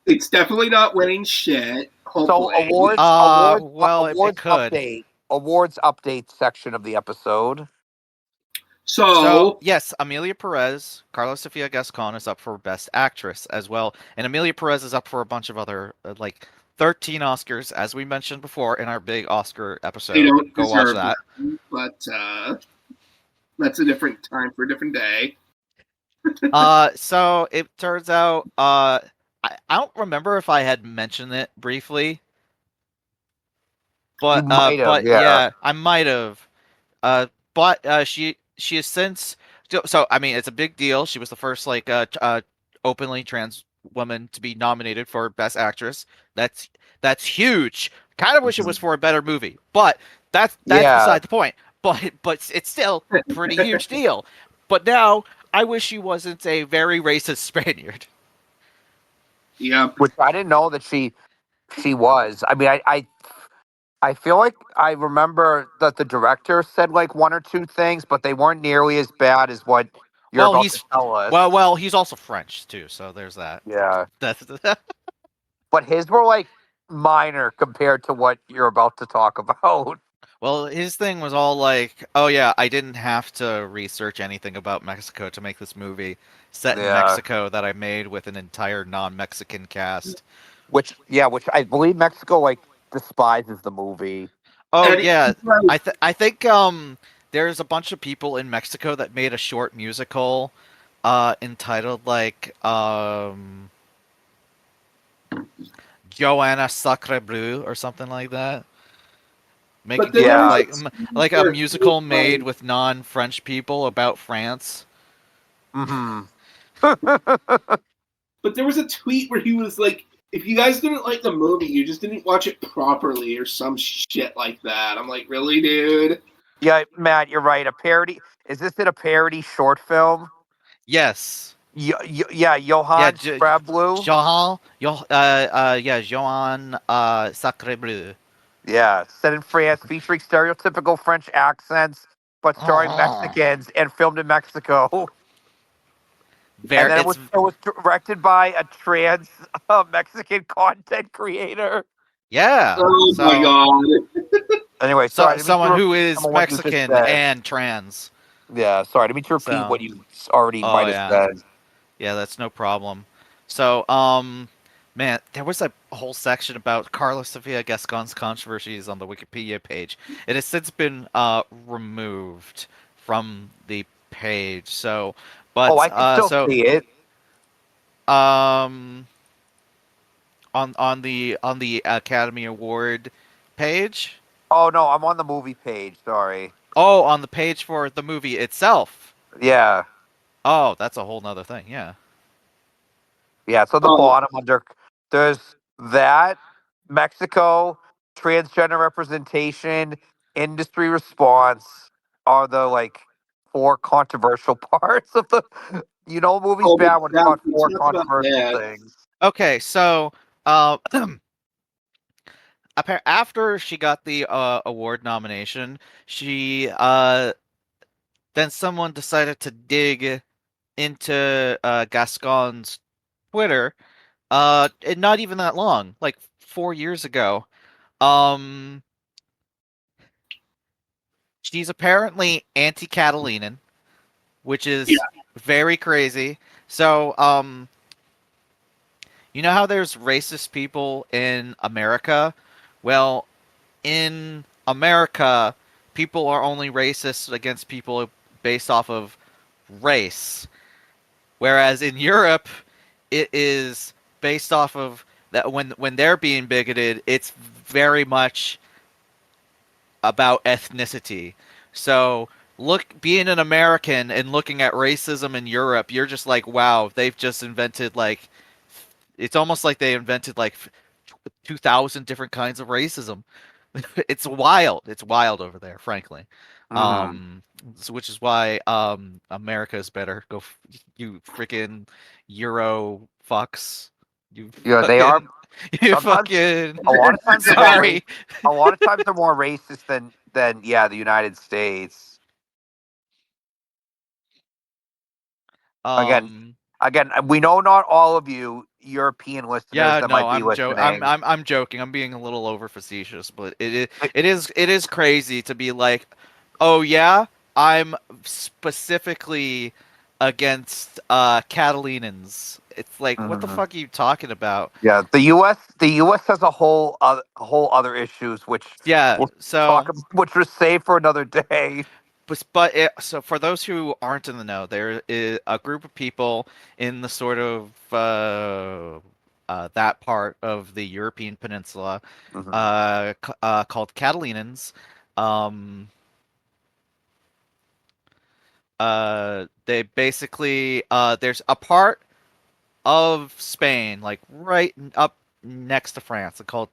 It's definitely not winning shit. Hopefully. So awards update. Awards update section of the episode. So yes, Emilia Perez, Carlos Sofia Gascon is up for Best Actress as well, and Emilia Perez is up for a bunch of other 13 Oscars, as we mentioned before in our big Oscar episode. They don't go watch that. But that's a different time for a different day. So it turns out I don't remember if I had mentioned it briefly, but yeah, I might have. But she has since. So I mean, it's a big deal. She was the first openly trans woman to be nominated for Best Actress. That's huge. Kind of wish it was for a better movie, but that's beside the point. But it's still a pretty huge deal. But now I wish she wasn't a very racist Spaniard. Yeah, which I didn't know that she was. I mean, I I feel like I remember that the director said like one or two things, but they weren't nearly as bad as what you're Well, about to tell us. he's also French too, so there's that. Yeah. That's But his were like minor compared to what you're about to talk about. well, his thing was all like, "Oh yeah, I didn't have to research anything about Mexico to make this movie set in Yeah. Mexico that I made with an entire non-Mexican cast." Which I believe Mexico like despises the movie. Oh And yeah, it's like, I think there's a bunch of people in Mexico that made a short musical entitled like Joanna Sacre Bleu or something like that. but Making then fun there of Yeah. was like a scene like a where he was musical made like, with non-French people about France. Mm-hmm. but there was a tweet where he was like, if you guys didn't like the movie, you just didn't watch it properly or some shit like that. I'm like, really, dude? Yeah, Matt, you're right. A parody. Is this in a parody short film? Yes. Yeah, Yeah, Johann Scrabbleu. Yeah, Joan Sacre Bleu. Yeah, set in France, featuring stereotypical French accents, but starring Oh. Mexicans and filmed in Mexico. And Very then it's it was directed by a trans Mexican content creator. yeah. Oh my So god. Anyway, sorry, I so didn't mean to someone who repeat some is of what you just Mexican said. and trans. Yeah, sorry, I didn't mean to repeat So what you already oh might have yeah. said. Yeah, that's no problem. So man, there was a whole section about Carlos Sofia Gascon's controversies on the Wikipedia page. It has since been removed from the page. So Oh, but I can still see it. um on the Academy Award page. Oh no, I'm on the movie page. Sorry. Oh, on the page for the movie itself. Yeah, Oh, that's a whole nother thing. Yeah. yeah. So the Oh, bottom under there's that Mexico transgender representation industry response are the like four controversial parts of the. Movie's oh, but bad when it's yeah, got we four talked about controversial that. things. Okay, so uh, after she got the award nomination, she then someone decided to dig into Gascon's Twitter. And not even that long, like 4 years ago. Um, she's apparently anti-Catalanian, which Yeah. is very crazy. So, you know how there's racist people in America? Well, in America, people are only racist against people based off of race. Whereas in Europe, it is based off of that when they're being bigoted, it's very much about ethnicity. So being an American and looking at racism in Europe, you're just like, wow, they've just invented like it's almost like they invented like 2,000 different kinds of racism. It's wild. It's wild over there, frankly. Hmm. Which is why America is better. You freaking Euro fucks. You Yeah, they fucking are you sometimes. fucking A lot of times they're more sorry. A lot of times they're more racist than yeah the United States. Again, Um we know not all of you European listeners yeah, that no, might be listening. I'm joking. I'm being a little over facetious, but Like, it is crazy to be like, "Oh yeah, I'm specifically against Catalanians." It's like, what the mhm. fuck are you talking about? Yeah, the U.S. has a whole other issues which Yeah, we'll so which we'll save for another day. so for those who aren't in the know, there is a group of people in the sort of that part of the European peninsula Hmm. called Catalanians. Um, they basically there's a part of Spain, like up next to France, called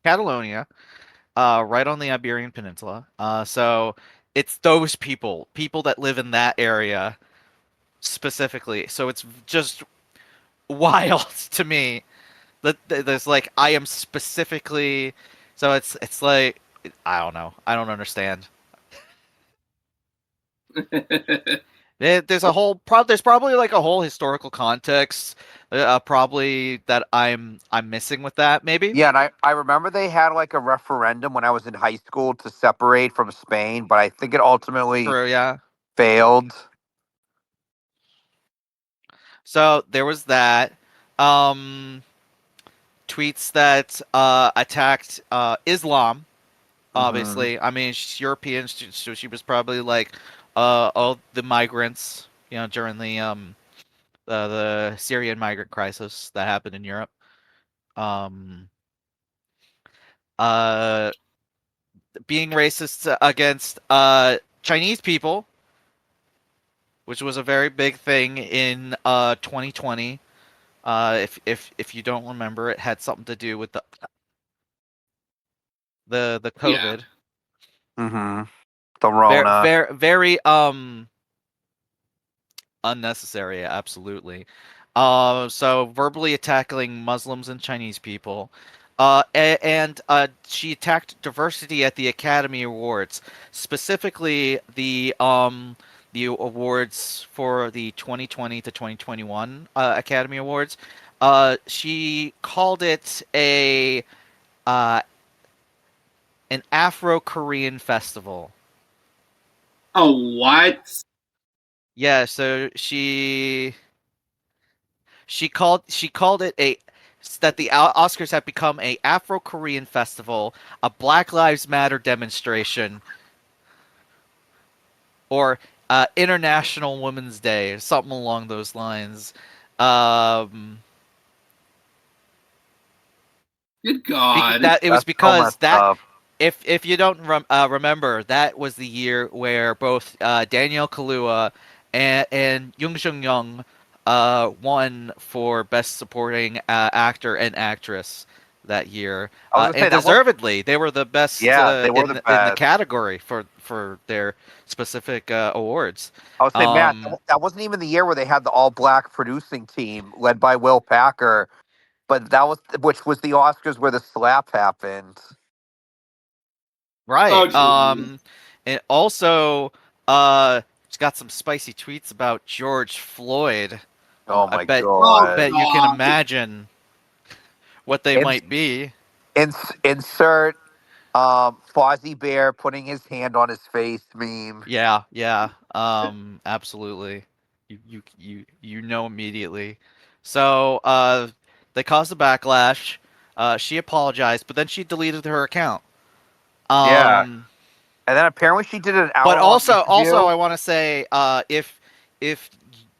Catalonia, right on the Iberian Peninsula. So it's those people that live in that area specifically. So it's just wild to me that there's like I am specifically So it's like I don't know. I don't understand. There's a whole there's probably like a whole historical context probably that I'm missing with that maybe. Yeah, and I remember they had like a referendum when I was in high school to separate from Spain, but I think it ultimately True, yeah. failed. So there was that. Um, Tweets that attacked Islam. Hmm. Obviously, I mean she's European, so she was probably like all the migrants, during the Syrian migrant crisis that happened in Europe. Um, uh, Being racist against Chinese people, which was a very big thing in 2020. If you don't remember, it had something to do with the Yeah. COVID. Hmm. The Very Rona. very very unnecessary, absolutely. So verbally attacking Muslims and Chinese people. And she attacked diversity at the Academy Awards, specifically the awards for the 2020 to 2021 Academy Awards. She called it a uh, an Afro-Korean festival. Oh, what? Yeah, so she called it a that the Oscars have become a Afro-Korean festival, a Black Lives Matter demonstration, or International Women's Day, something along those lines. Um, Good God. that it was That's so because messed that up. if you don't remember, that was the year where both Danielle Kaluuya and Jung Sung Young won for Best Supporting Actor and Actress that year, I was gonna say and that was, deservedly, they were the best yeah, they were the in the best. category for their specific awards. I would say, Matt, Um, that wasn't even the year where they had the all black producing team led by Will Packer, but that was which was the Oscars where the slap happened. Oh, right. geez. And also, it's got some spicy tweets about George Floyd. Oh I my bet Oh, god. bet you can God. imagine what they Ins- might be. insert Fozzie Bear putting his hand on his face meme. Yeah, yeah. Absolutely. You know immediately. So, they caused a backlash. She apologized, but then she deleted her account. Yeah. Um, And then apparently she did an but hour long also interview. I want to say, if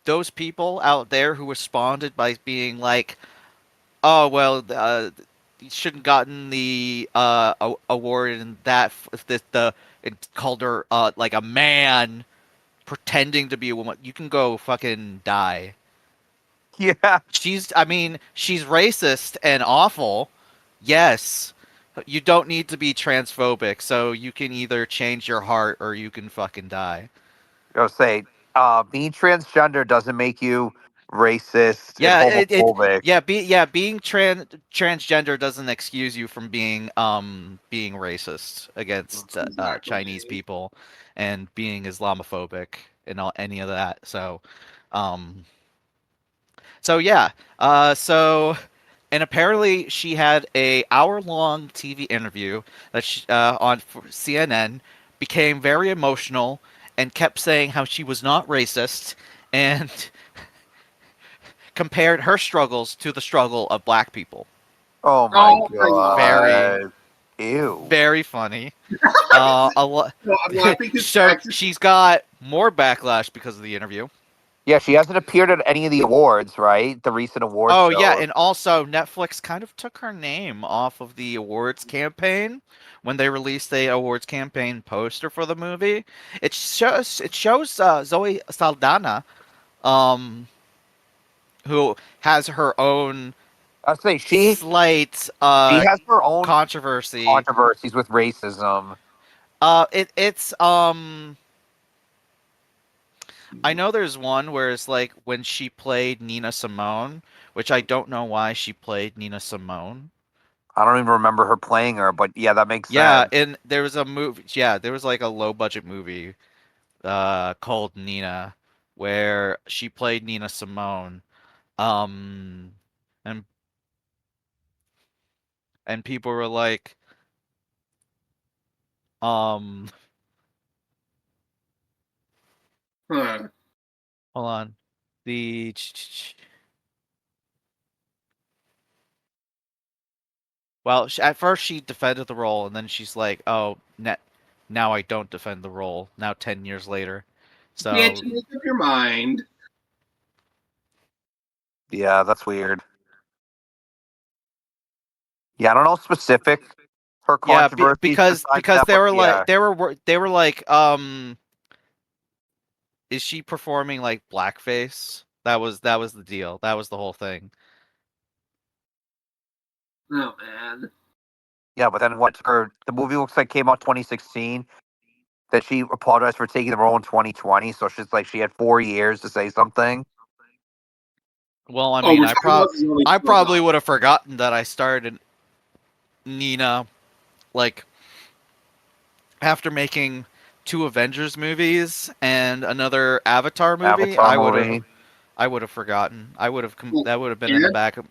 those people out there who responded by being like, "Oh well, you shouldn't gotten the award," and that the it called her like a man pretending to be a woman. You can go fucking die. Yeah. I mean, she's racist and awful. Yes. You don't need to be transphobic, so you can either change your heart or you can fucking die. I was say, being transgender doesn't make you racist and Yeah, homophobic. being transgender doesn't excuse you from being racist against Chinese Exactly. people and being Islamophobic and any of that. Um, so yeah, so and apparently she had a hour-long TV interview that on CNN, became very emotional and kept saying how she was not racist and compared her struggles to the struggle of black people. Oh my Oh, my God. Very, god. Ew. very funny. A lot. No, I'm laughing because So she's got more backlash because of the interview. Yeah, she hasn't appeared at any of the awards, right? The recent award Oh yeah, shows. and also Netflix kind of took her name off of the awards campaign when they released the awards campaign poster for the movie. It shows Zoe Saldana, um, who has her own I say slight she has her own controversy. controversies with racism. It's I know there's one where it's like when she played Nina Simone, which I don't know why she played Nina Simone. I don't even remember her playing her, but yeah, that makes Yeah, sense. and there was a movie. Yeah, there was like a low budget movie, called Nina, where she played Nina Simone. Um, and people were like, um, Huh. hold on, the well, at first she defended the role, and then she's like, "Oh, now I don't defend the role." Now 10 years later, Can't so you make up your mind? Yeah, that's weird. Yeah, I don't know specific her yeah, controversies besides because that, but yeah, they were like, is she performing like blackface? That was the deal. That was the whole thing. Oh man. yeah. But then what? The movie looks like came out 2016. That she apologized for taking the role in 2020. So she's like she had 4 years to say something. Well, I Oh, mean, we're talking about Zoe I probably Saldana. would have forgotten that I started Nina like after making two Avengers movies and another Avatar movie. Avatar movie. I would have forgotten. Well, That would have been in the and, back of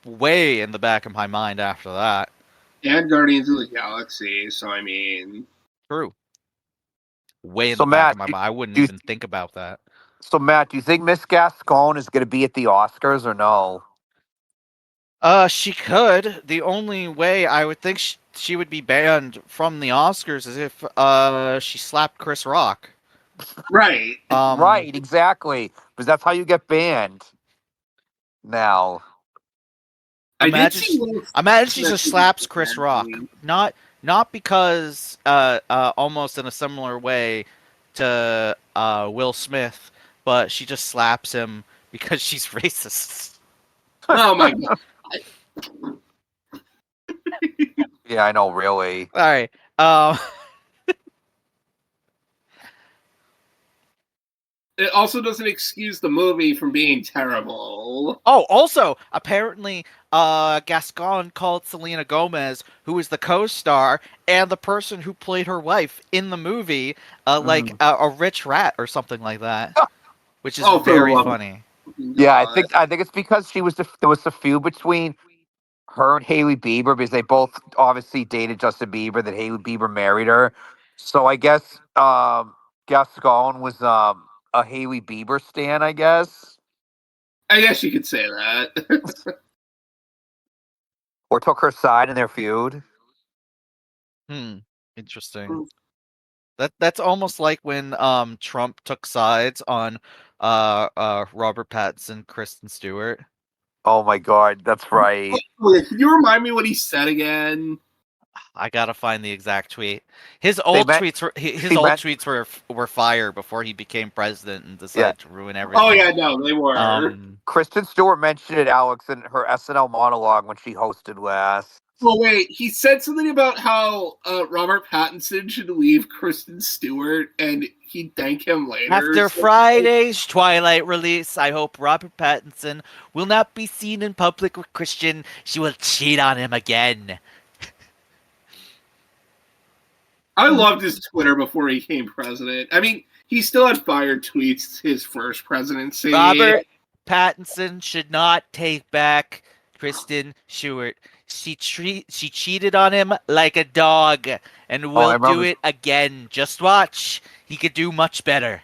way in the back of my mind after that. and Guardians of the Galaxy. So I mean, True. Way in So the back Matt, of my mind. I wouldn't do you, even think about that. do you think Miss Gascon is going to be at the Oscars or no? She could. The only way I would think she would be banned from the Oscars is if she slapped Chris Rock. right. Right, exactly. Because that's how you get banned now. I did imagine see Will imagine she Smith just in the slaps Chris Rock. documentary. Not because almost in a similar way to Will Smith, but she just slaps him because she's racist. Oh my god. Yeah, I know, really. All right. Um It also doesn't excuse the movie from being terrible. Oh, also, apparently, Gascon called Selena Gomez, who is the co-star and the person who played her wife in the movie, like a rich rat or something like that, which is Oh, for the very love of funny. fucking Yeah, God. I think it's because there was a feud between her and Haley Bieber because they both obviously dated Justin Bieber. That Haley Bieber married her, so I guess Gascon was a Haley Bieber stan. I guess, I guess you could say that. or took her side in their feud. Hmm. Interesting. That's almost like when Trump took sides on Robert Pattinson, Kristen Stewart. Oh my God, that's right. Wait, can you remind me what he said again? I gotta find the exact tweet. They meant His she old meant tweets were fire before he became president and yeah. decided to ruin Oh everything. yeah, no, they were. Kristen Stewart mentioned it, Alex, in her SNL monologue when she hosted last. Well, wait, he said something about how Robert Pattinson should leave Kristen Stewart, and he'd thank him later. After So, Friday's Twilight release, I hope Robert Pattinson will not be seen in public with Christian. She will cheat on him again. I loved his Twitter before he became president. I mean, he still had fire tweets his first presidency. Robert Pattinson should not take back Kristen Stewart. She cheated on him like a dog and Oh, I will do remember. it again. Just watch. He could do much better.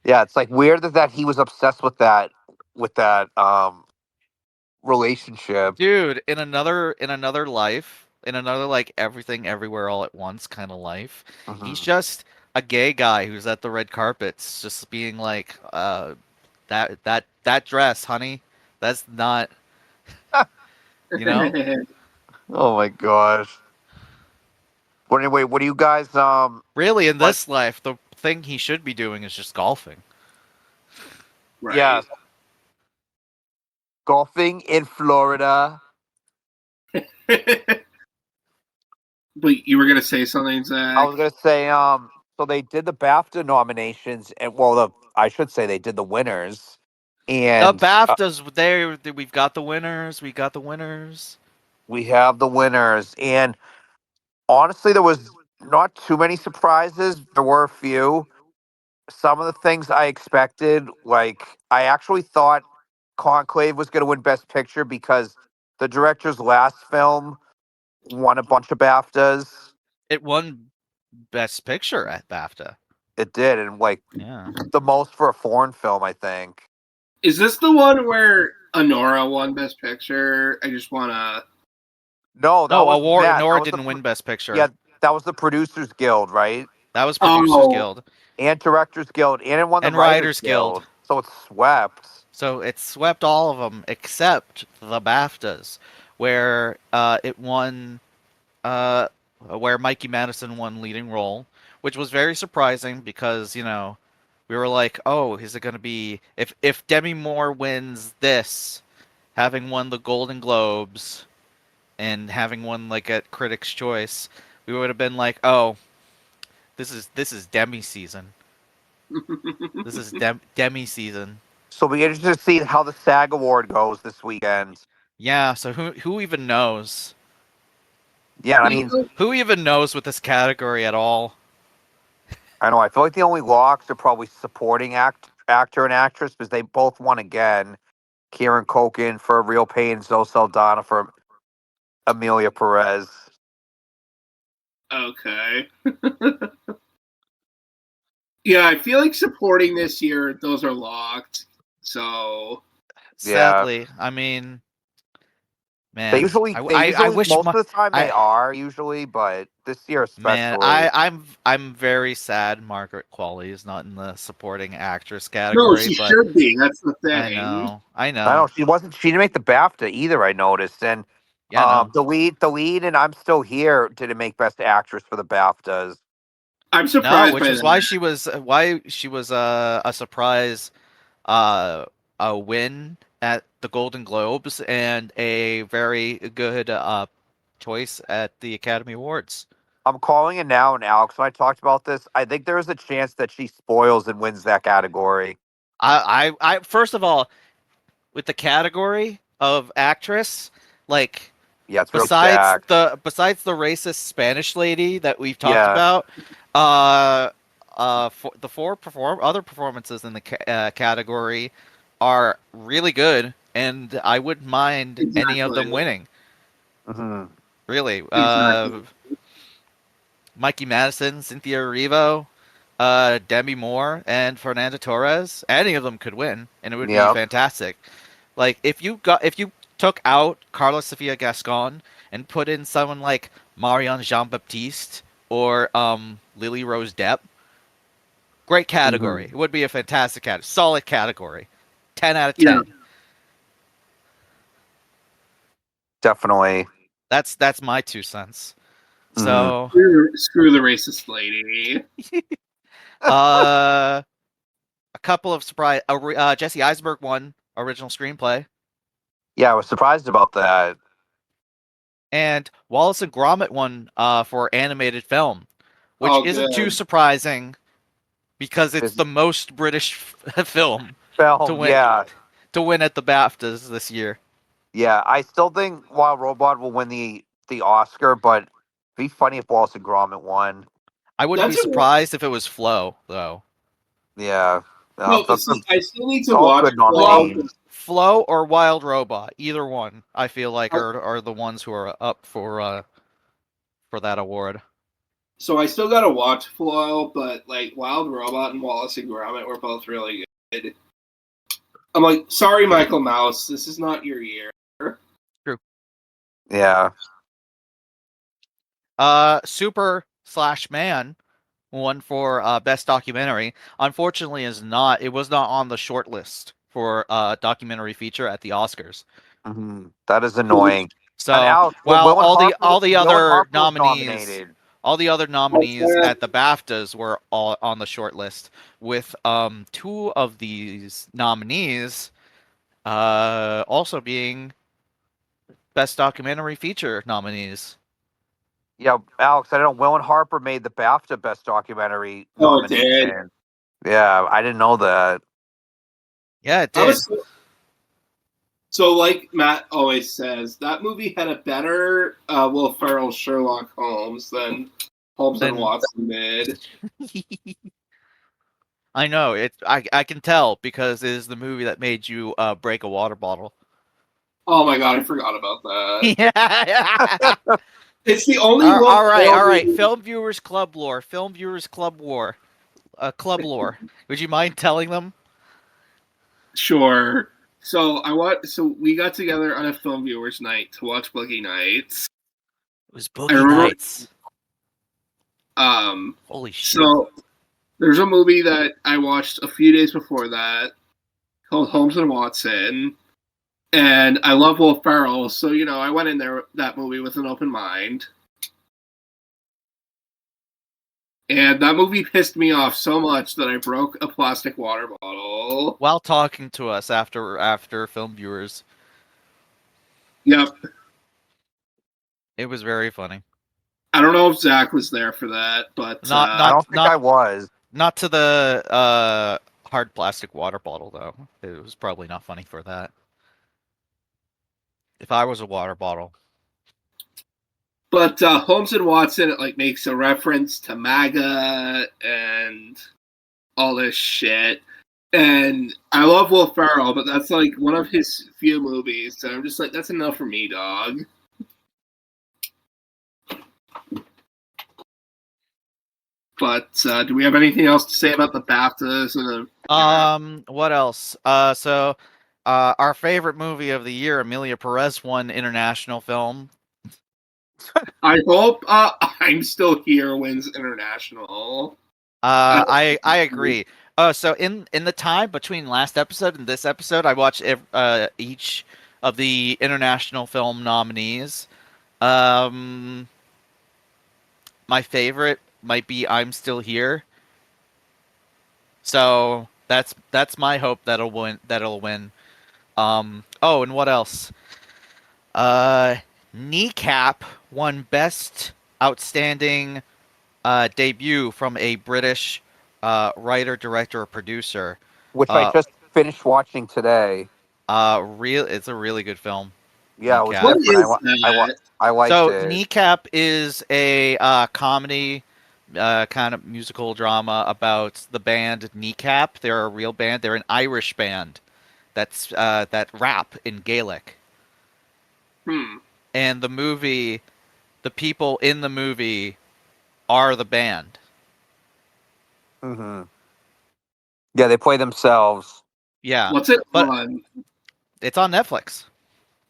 Yeah, it's like weird that he was obsessed with that relationship. Dude, in another life, in another like everything everywhere all at once kind of life, he's Mhm. just a gay guy who's at the red carpets just being like that dress, honey. That's not, you know? Oh my gosh. But anyway, what do you guys Really, in what? this life, the thing he should be doing is just golfing. Right. Yes, golfing in Florida. But you were gonna say something, I Zach? was gonna say so they did the BAFTA nominations and well the I should say they did the winners And BAFTAs, there we've got the winners. We got the winners. we have the winners. And honestly, there was not too many surprises. There were a few. Some of the things I expected, like I actually thought Conclave was going to win Best Picture because the director's last film won a bunch of BAFTAs. It won Best Picture at BAFTA. It did, and like the most for a foreign film, I think. Is this the one where Honora won Best Picture? I just wanna. No, that was award. Matt. Honora didn't win Best Picture. Yeah, that was the Producers Guild, right? That was Producers Guild and Directors Guild, and it won the Writers Guild. So it swept. So it swept all of them except the BAFTAs, where it won, where Mikey Madison won leading role, which was very surprising because we were like, oh, is it going to be if Demi Moore wins this, having won the Golden Globes, and having won like a Critics' Choice, we would have been like, oh, this is Demi season. This is Demi season. So we interested to see how the SAG Award goes this weekend. Yeah, so who even knows? Yeah, I mean, who even knows with this category at all? I know. I feel like the only locks are probably supporting actor and actress because they both won again. Kieran Culkin for Real Pain, Zoe Saldana for Emilia Perez. Okay. Yeah, I feel like supporting this year, those are locked. So sadly, I mean, man, they usually I wish most of the time they are usually, but this year especially. Man, I'm very sad Margaret Qualley is not in the supporting actress category. No, she should be. That's the thing. I know. I know. She wasn't. She didn't make the BAFTA either. I noticed, and the lead, and I'm Still Here didn't make Best Actress for the BAFTAs. I'm surprised. Which is why she was a surprise a win at the Golden Globes and a very good choice at the Academy Awards. I'm calling it now, and Alex, when I talked about this, I think there is a chance that she spoils and wins that category. I first of all, with the category of actress, like it's besides the racist Spanish lady that we've talked about, the four other performances in the category are really good, and I wouldn't mind any of them winning. Mm-hmm. Really, Mikey Madison, Cynthia Erivo, Demi Moore, and Fernanda Torres. Any of them could win, and it would be fantastic. Like if you took out Carla Sofia Gascon and put in someone like Marianne Jean-Baptiste or Lily Rose Depp, great category. It would be a fantastic category. Solid category. 10 out of 10. Yeah. Definitely. That's my 2 cents. So screw the racist lady. A couple of surprise. Jesse Eisenberg won original screenplay. Yeah, I was surprised about that. And Wallace and Gromit won for animated film, which isn't too surprising because it's the most British film to win at the BAFTAs this year. Yeah, I still think Wild Robot will win the Oscar, but it'd be funny if Wallace and Gromit won. I wouldn't be surprised if it was Flo, though. Yeah. No, I still need to watch Flo or Wild Robot. Either one, I feel like, are the ones who are up for that award. So I still gotta watch Flo, but like Wild Robot and Wallace and Gromit were both really good. I'm like, sorry, Michael Mouse, this is not your year. True. Yeah. Super/Man won for best documentary. Unfortunately, it was not on the short list for documentary feature at the Oscars. Mm-hmm. That is annoying. So while all the other nominees at the BAFTAs were all on the short list, with 2 of these nominees also being best documentary feature nominees. Yeah, Alex, I don't know. Will and Harper made the BAFTA Best Documentary nomination. It did. Yeah, I didn't know that. Yeah, it I did. was so like Matt always says, that movie had a better Will Ferrell Sherlock Holmes than Holmes and Watson did. I know it. I can tell because it is the movie that made you break a water bottle. Oh my god, I forgot about that. Yeah. It's the only Will All Ferrell right. movie. Film viewers club lore. Film viewers club war. Club lore. Would you mind telling them? Sure. So we got together on a film viewers night to watch Boogie Nights. It was I Boogie remember. Nights. Holy shit! So there's a movie that I watched a few days before that called Holmes and Watson, and I love Will Ferrell, so I went in there that movie with an open mind. And that movie pissed me off so much that I broke a plastic water bottle while talking to us after film viewers. Yep. It was very funny. I don't know if Zach was there for that, but I don't think I was. Not to the hard plastic water bottle though. It was probably not funny for that. If I was a water bottle. But Holmes and Watson, it makes a reference to MAGA and all this shit. And I love Will Ferrell, but that's one of his few movies. And I'm just that's enough for me, dog. But do we have anything else to say about the BAFTAs? What else? So our favorite movie of the year, Emilia Perez, won international film. I hope I'm Still Here wins international. I agree. So in the time between last episode and this episode, I watched each of the international film nominees. My favorite might be I'm Still Here. So that's my hope that'll win. Oh, and what else? Kneecap won Best Outstanding debut from a British writer, director, or producer. Which I just finished watching today. It's a really good film. Yeah, Kneecap. it was different. I liked so it. Kneecap is a comedy kind of musical drama about the band Kneecap. They're a real band. They're an Irish band that rap in Gaelic. And the people in the movie are the band. Mm-hmm. Yeah, they play themselves. Yeah. What's it on? It's on Netflix.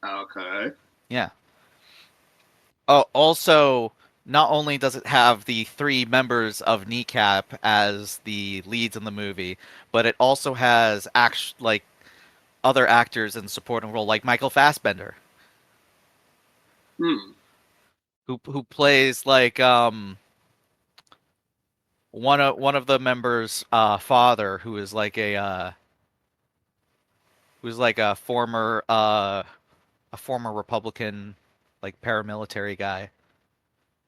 Okay. Yeah. Oh, also, not only does it have the 3 members of Kneecap as the leads in the movie, but it also has other actors in supporting role, like Michael Fassbender, who plays one of the members' father, who is a former Republican paramilitary guy.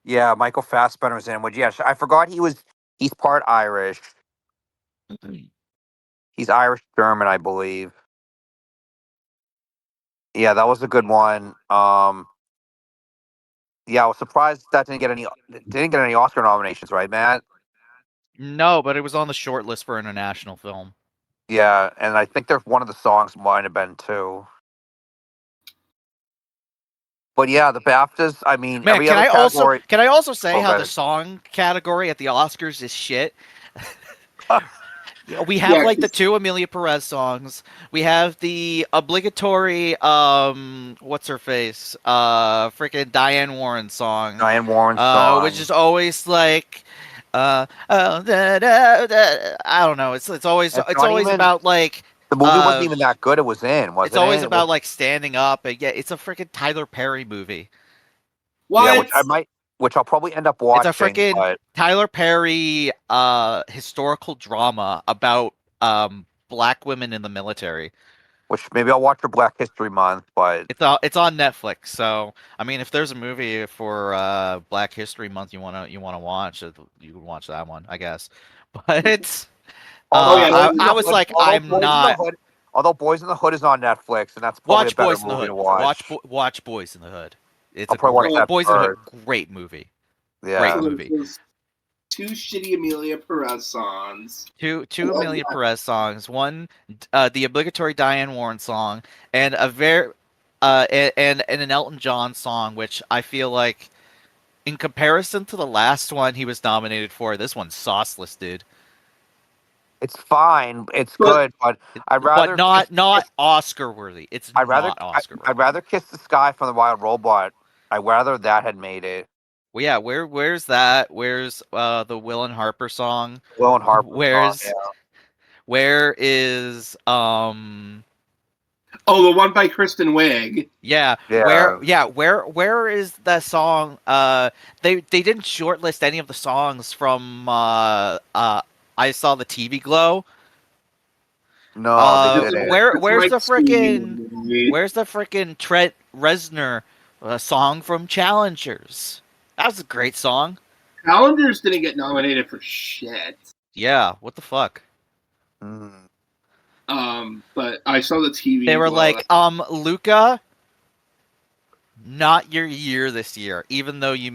Yeah, Michael Fassbender was in. Which, yes, I forgot he's part Irish. He's Irish German, I believe. Yeah, that was a good one. Yeah, I was surprised that didn't get any Oscar nominations, right, Matt? No, but it was on the short list for international film. Yeah, and I think there's one of the songs might have been too. But yeah, the BAFTAs. I mean, Man, every other category. Can I also say how the song category at the Oscars is shit? We have the 2 Emilia Perez songs. We have the obligatory what's her face? Freaking Diane Warren song. Which is always I don't know. It's always about the movie wasn't even that good. It was in, wasn't it? It's always about standing up. And, yeah, it's a freaking Tyler Perry movie. What? Yeah, which I'll probably end up watching. It's a freaking Tyler Perry historical drama about black women in the military. Which maybe I'll watch for Black History Month, but it's on Netflix. So I mean, if there's a movie for Black History Month you wanna watch, you can watch that one, I guess. But I was like, I'm not. Although Boys in the Hood is on Netflix, and that's probably Watch a better Boys in the movie Hood. to watch. Watch Boys in the Hood. It's I'll a probably watch great that Boys in the Hood. first. Great movie. Yeah. Great movie. Those two shitty Emilia Perez songs. Two Emilia Perez songs. One, the obligatory Diane Warren song, and and an Elton John song, which I feel like, in comparison to the last one he was nominated for, this one's sauceless, dude. It's fine. It's good, but I'd rather not Oscar worthy. It's not Oscar worthy. I'd rather Kiss the Sky from the Wild Robot. I'd rather that had made it. Well, yeah. Where's that? Where's the Will and Harper song? Will and Harper Where's song, yeah. Where is Oh, the one by Kristen Wiig. Yeah. Where is that song? They didn't shortlist any of the songs from I Saw the TV Glow. No, they didn't. Where's the frickin' Trent Reznor song from Challengers? That was a great song. Challengers didn't get nominated for shit. Yeah, what the fuck? But I saw the TV. They were like, Luca, not your year this year, even though you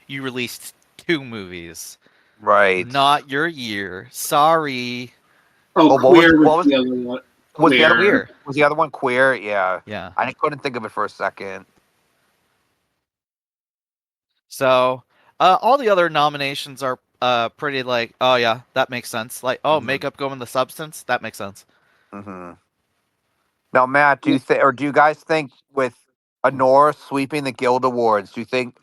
released 2 movies. Right. Not your year. Sorry. Oh, Queer was the other one. Was the other one Queer? Yeah. Yeah. I couldn't think of it for a second. So, all the other nominations are pretty like, oh yeah, that makes sense. Like, makeup going to substance, that makes sense. Mm-hmm. Now, Matt, do you guys think with Honora sweeping the Guild Awards, do you think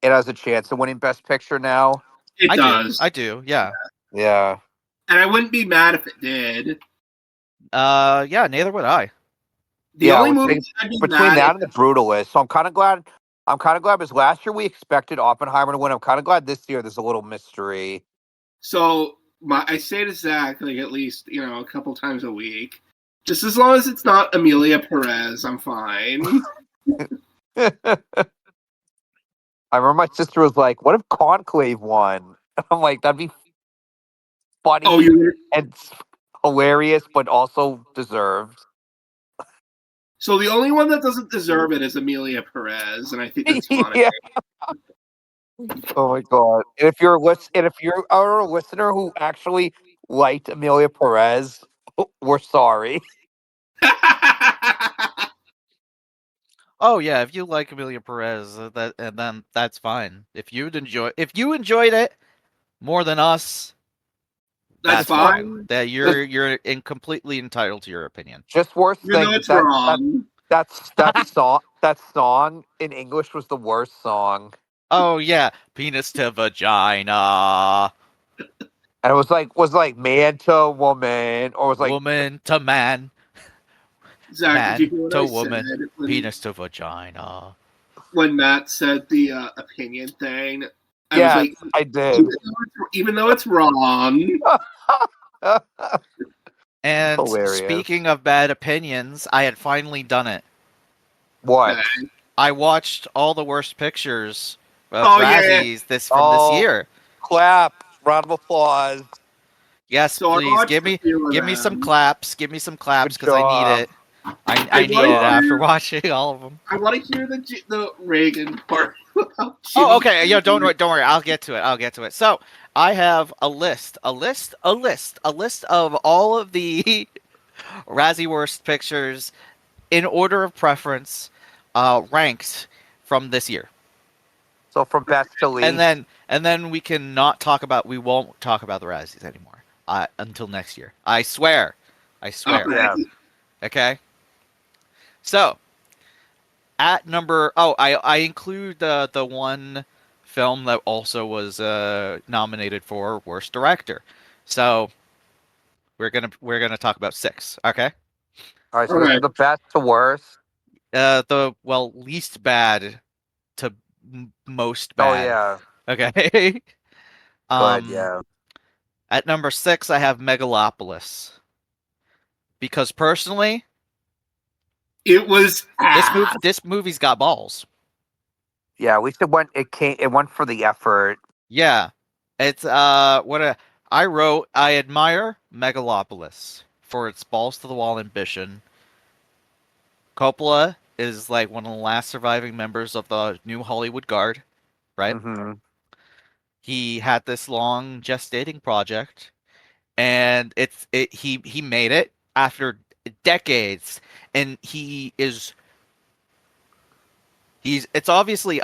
it has a chance of winning Best Picture now? It does. I do. Yeah. Yeah. And I wouldn't be mad if it did. Yeah, neither would I. The only movie between that and The Brutalist, so I'm kind of glad. Because last year we expected Oppenheimer to win. I'm kind of glad this year there's a little mystery. So I say to Zach, like, at least, a couple times a week, just as long as it's not Emilia Perez, I'm fine. I remember my sister was like, "What if Conclave won?" I'm like, "That'd be funny and hilarious, but also deserved." So the only one that doesn't deserve it is Emilia Perez, and I think that's funny. Yeah. Oh my god! And if you're a listener who actually liked Emilia Perez, we're sorry. Oh yeah, if you like Emilia Perez, then that's fine. If you enjoyed it more than us, that's fine. That you're completely entitled to your opinion. Just worst thing. It's wrong. That song in English was the worst song. Oh yeah, penis to vagina. And it was like man to woman, or was like woman to man. Zach, man did you hear what to I woman, said penis to vagina. When Matt said the opinion thing, I did. Even though it's wrong. And hilarious. Speaking of bad opinions, I had finally done it. What? I watched all the worst pictures of Razzies this year. Clap! Round of applause. Yes, so please give me some claps. Give me some claps because I need it. I need it after watching all of them. I want to hear the Reagan part. Oh, okay. Yo, don't worry. I'll get to it. So I have a list of all of the Razzie worst pictures in order of preference, ranked from this year. So from best to least. And then we won't talk about the Razzies anymore until next year. I swear. Okay. Okay. So, at number, I include the one film that also was nominated for worst director. So, we're gonna talk about 6. Okay. All right. So this is the best to worst. Least bad to most bad. Oh yeah. Okay. Good. Yeah. At number 6, I have Megalopolis. Because personally, it was this movie's got balls. Yeah, at least it went for the effort. Yeah. It's I admire Megalopolis. for its balls to the wall ambition. Coppola is like one of the last surviving members of the new Hollywood guard, right? Mm-hmm. He had this long gestating project, and he made it after decades, and he's it's obviously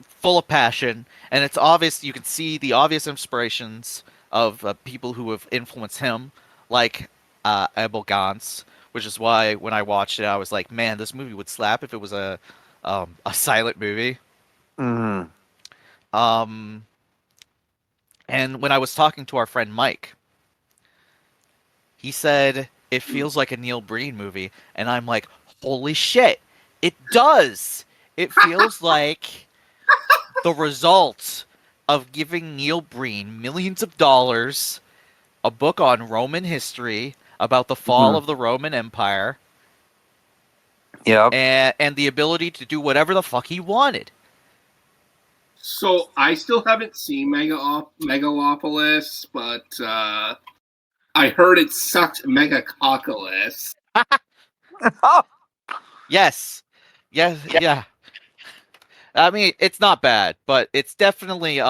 full of passion, and it's obvious you can see the obvious inspirations of people who have influenced him, like Abel Gance, which is why when I watched it, I was like, man, this movie would slap if it was a silent movie. Mm-hmm. Um, and when I was talking to our friend Mike, he said it feels like a Neil Breen movie, and I'm like, holy shit, it does. It feels like the result of giving Neil Breen millions of dollars, a book on Roman history about the fall Mm-hmm. of the Roman Empire, Yep. and the ability to do whatever the fuck he wanted. So I still haven't seen Megalopolis, but I heard it sucked Megacoccolus. Yes. Yes, yeah. I mean, it's not bad, but it's definitely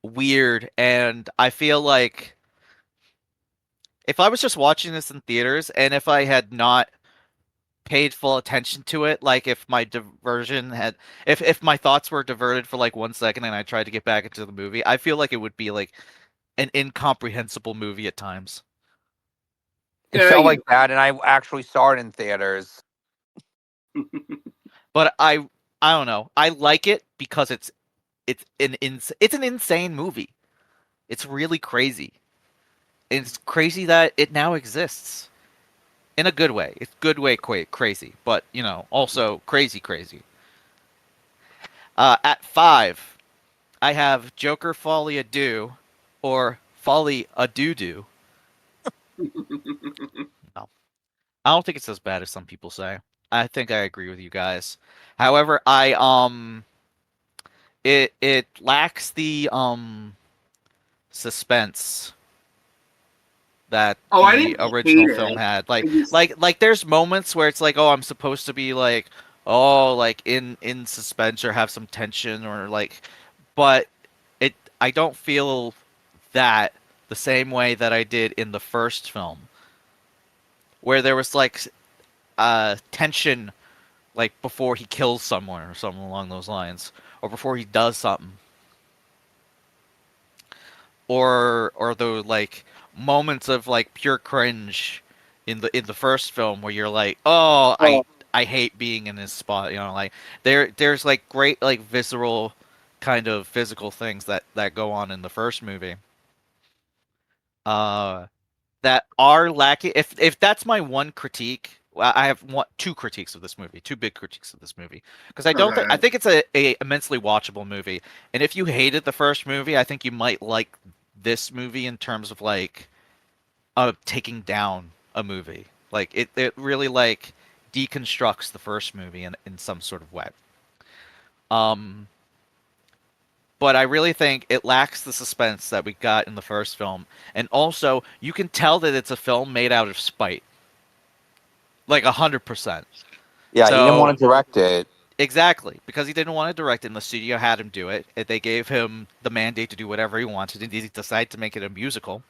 weird, and I feel like if I was just watching this in theaters and if I had not paid full attention to it, like if my diversion had if my thoughts were diverted for like 1 second and I tried to get back into the movie, I feel like it would be like an incomprehensible movie at times. It felt like that, and I actually saw it in theaters. But I don't know. I like it because it's an insane movie. It's really crazy. It's crazy that it now exists in a good way. It's good way crazy, but also crazy. At 5, I have Joker Folly a Do or Folly a Doo Doo. No, I don't think it's as bad as some people say. I think I agree with you guys. However, it lacks the suspense that I the didn't original hate film it. had. I just, Like there's moments where it's like, oh, I'm supposed to be like, oh, like in suspense or have some tension or like, but I don't feel that the same way that I did in the first film, where there was like tension like before he kills someone or something along those lines, or before he does something, or the like moments of like pure cringe in the first film where you're like, oh, I hate being in this spot, like there's like great like visceral kind of physical things that go on in the first movie. Uh that are lacking. If that's my one critique, well, I have two critiques of this movie, two big critiques of this movie, because I think it's a immensely watchable movie, and if you hated the first movie, I think you might like this movie in terms of like taking down a movie. Like it really like deconstructs the first movie in some sort of way. Um, but I really think it lacks the suspense that we got in the first film, and also you can tell that it's a film made out of spite, like 100%. Yeah, he didn't So want to direct it. exactly because he didn't want to direct it, and the studio had him do it. They gave him the mandate to do whatever he wanted, and he decided to make it a musical.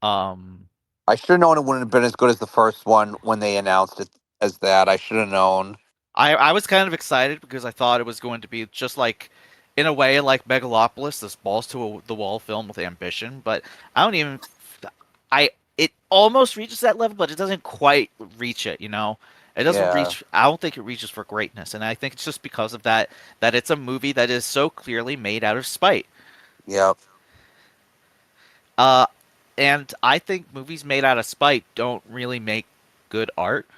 Um, I should have known it wouldn't have been as good as the first one when they announced it as that. I should have known. I was kind of excited because I thought it was going to be just like, in a way, like Megalopolis, this balls to the wall film with ambition. But I don't even, I it almost reaches that level, but it doesn't quite reach it. It doesn't Yeah. reach. I don't think it reaches for greatness, and I think it's just because of that it's a movie that is so clearly made out of spite. Yep. Uh, and I think movies made out of spite don't really make good art.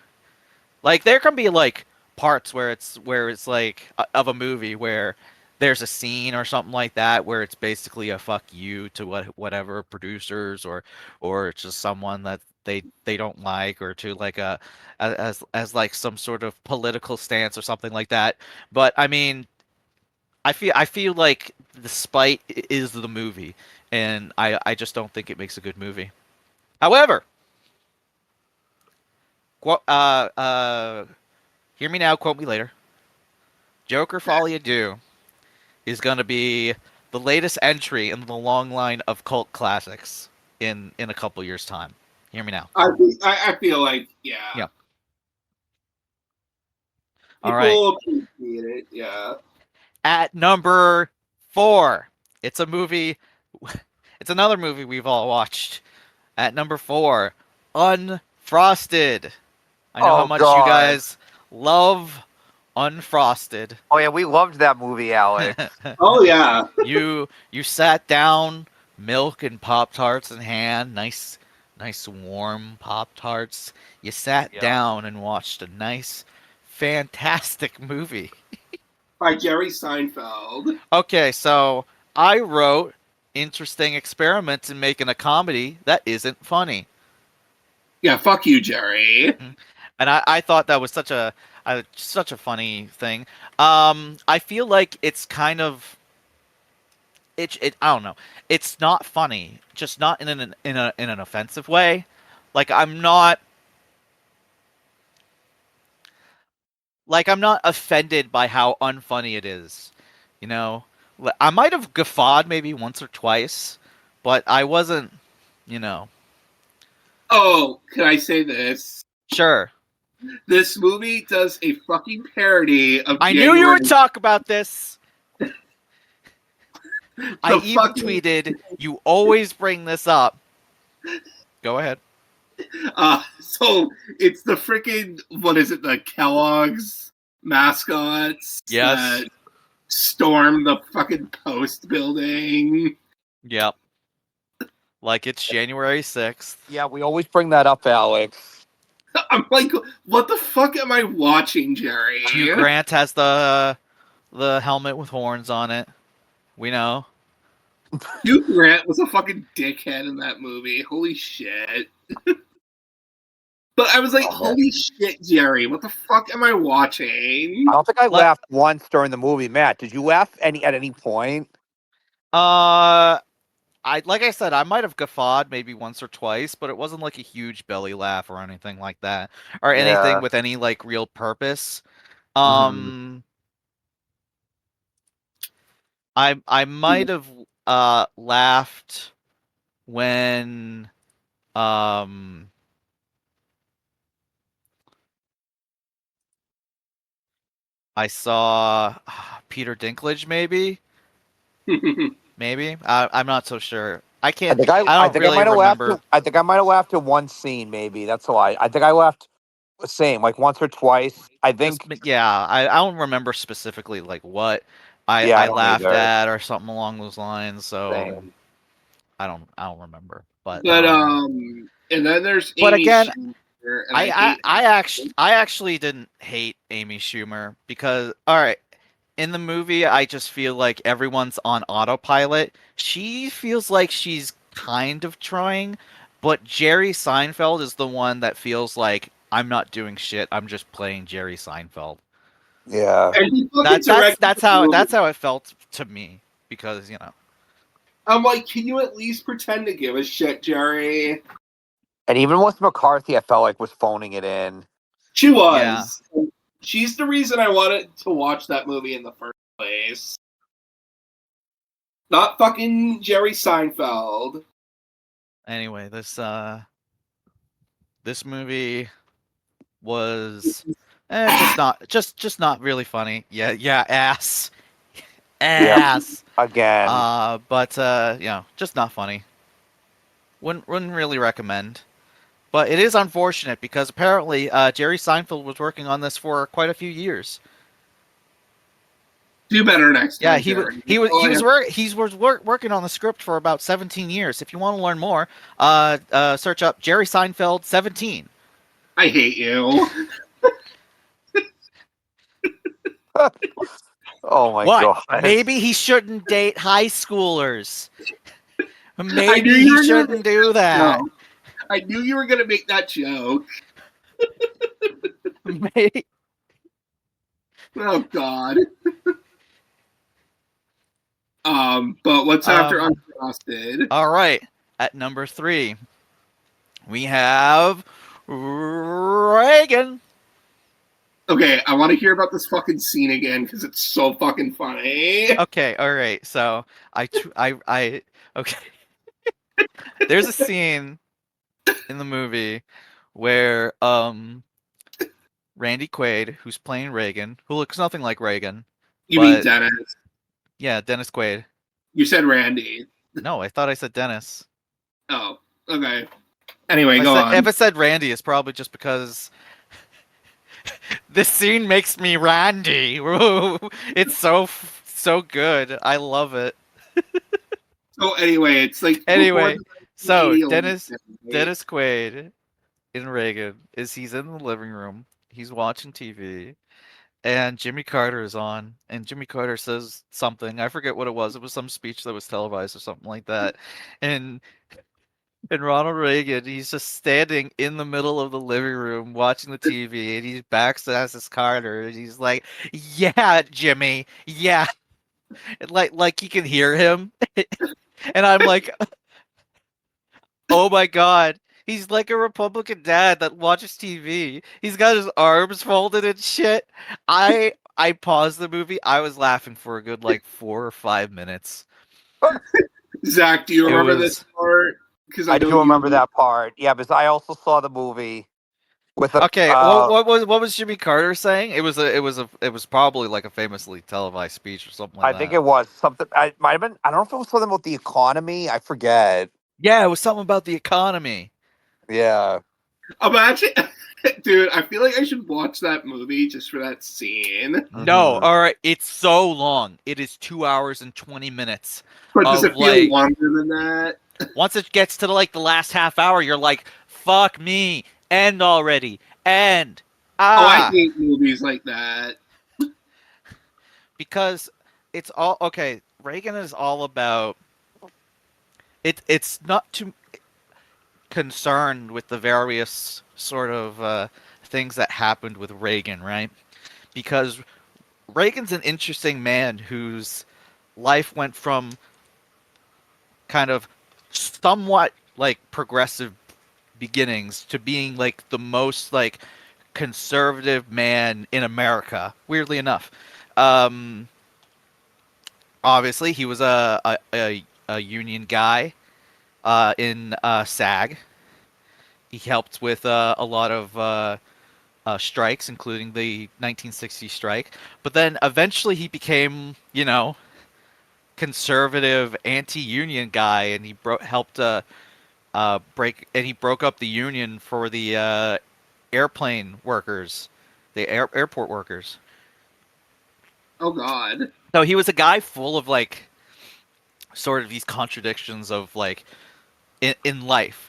Like there can be like parts where it's like of a movie where there's a scene or something like that where it's basically a fuck you to whatever producers or it's just someone that they don't like or to like as like some sort of political stance or something like that. But I mean, I feel like the spite is the movie, and I just don't think it makes a good movie. However, Hear me now, quote me later. Joker Folie à Deux is going to be the latest entry in the long line of cult classics in a couple years' time. Hear me now. I feel like, Yeah. All right. People appreciate it, yeah. At number 4, it's a movie. It's another movie we've all watched. At number 4, Unfrosted. I know how Oh much you God. guys love Unfrosted. Oh yeah, we loved that movie, Alex. Oh yeah. You sat down, milk and Pop Tarts in hand, nice warm Pop Tarts. You sat down and watched a nice, fantastic movie. By Jerry Seinfeld. Okay, so I wrote interesting experiments in making a comedy that isn't funny. Yeah, fuck you, Jerry. And I thought that was such a funny thing. I feel like it's kind of it I don't know. It's not funny, just not in an offensive way. Like I'm not offended by how unfunny it is. You know, I might have guffawed maybe once or twice, but I wasn't. You know. Oh, can I say this? Sure. This movie does a fucking parody of I January. knew you would talk about this. I even fucking... tweeted, "You always bring this up." Go ahead. So it's the freaking, what is it, the Kellogg's mascots that storm the fucking Post building. Yep. Like it's January 6th. Yeah, we always bring that up, Alex. I'm like, what the fuck am I watching, Jerry? Hugh Grant has the helmet with horns on it. We know. Hugh Grant was a fucking dickhead in that movie. Holy shit. But I was like, holy shit, Jerry, what the fuck am I watching? I don't think I laughed once during the movie. Matt, did you laugh at any point? Like I said, I might have guffawed maybe once or twice, but it wasn't like a huge belly laugh or anything like that, or anything with any like real purpose. I might have laughed when I saw Peter Dinklage, maybe. Maybe I'm not so sure. I can't. I don't really remember. I think I might have laughed at one scene. Maybe that's a lie. I think I laughed the same, like once or twice. I think. I don't remember specifically like what I laughed at or something along those lines. So Same. I don't remember. But and then there's but Amy again, Schumer, and I actually didn't hate Amy Schumer because all right. In the movie, I just feel like everyone's on autopilot. She feels like she's kind of trying, but Jerry Seinfeld is the one that feels like I'm not doing shit. I'm just playing Jerry Seinfeld. Yeah, that's how it felt to me because I'm like, can you at least pretend to give a shit, Jerry? And even with McCarthy, I felt like was phoning it in. She was. Yeah. She's the reason I wanted to watch that movie in the first place. Not fucking Jerry Seinfeld. Anyway, this movie was just not really funny. Yeah, ass. Yep. Again. But just not funny. Wouldn't really recommend. But it is unfortunate because apparently Jerry Seinfeld was working on this for quite a few years. Do better next time. Yeah, he was working on the script for about 17 years. If you want to learn more, search up Jerry Seinfeld 17. I hate you. Oh my god. Maybe he shouldn't date high schoolers. Maybe he shouldn't do that. No. I knew you were gonna make that joke. Maybe. Oh God. But what's after Unfrosted? All right, at number 3, we have Raiders Okay, I want to hear about this fucking scene again because it's so fucking funny. Okay, all right. So okay. There's a scene in the movie where Randy Quaid, who's playing Reagan, who looks nothing like Reagan, You mean but Dennis? yeah, Dennis Quaid. You said Randy. No, I thought I said Dennis. Oh, okay. Anyway, go on. If I said Randy, it's probably just because this scene makes me Randy. It's so good. I love it. So anyway, it's like before Anyway, the so 1980 Dennis Olympics, right? Dennis Quaid in Reagan he's in the living room. He's watching TV. And Jimmy Carter is on, and Jimmy Carter says something. I forget what it was. It was some speech that was televised or something like that. And Ronald Reagan, he's just standing in the middle of the living room watching the TV, and he backs to Carter, and he's like, "Yeah, Jimmy, yeah," and like you can hear him, and I'm like, "Oh my God." He's like a Republican dad that watches TV. He's got his arms folded and shit. I paused the movie. I was laughing for a good like 4 or 5 minutes. Zach, do you It remember this was part? Because I I know do remember you. that part. Yeah, because I also saw the movie with a. okay. What was Jimmy Carter saying? It was probably like a famously televised speech or something like I think that. it was something. I might have been. I don't know if it was something about the economy. I forget. Yeah, it was something about the economy. Yeah. Imagine, dude. I feel like I should watch that movie just for that scene. No, Mhm. all right. It's so long. It is 2 hours and 20 minutes But does of it feel like. longer than that? Once it gets to the last half hour, you're like, "Fuck me, end already, end." Oh, I Ah, hate movies like that. because it's all okay. Reagan is all about it. It's not too concerned with the various sort of things that happened with Reagan, right? Because Reagan's an interesting man whose life went from kind of somewhat like progressive beginnings to being like the most like conservative man in America. Weirdly enough, um, obviously he was a union guy in SAG. He helped with a lot of strikes, including the 1960 strike. But then eventually he became, conservative, anti-union guy, and he helped he broke up the union for the airplane workers, the airport workers. Oh God. So he was a guy full of like sort of these contradictions of like in life,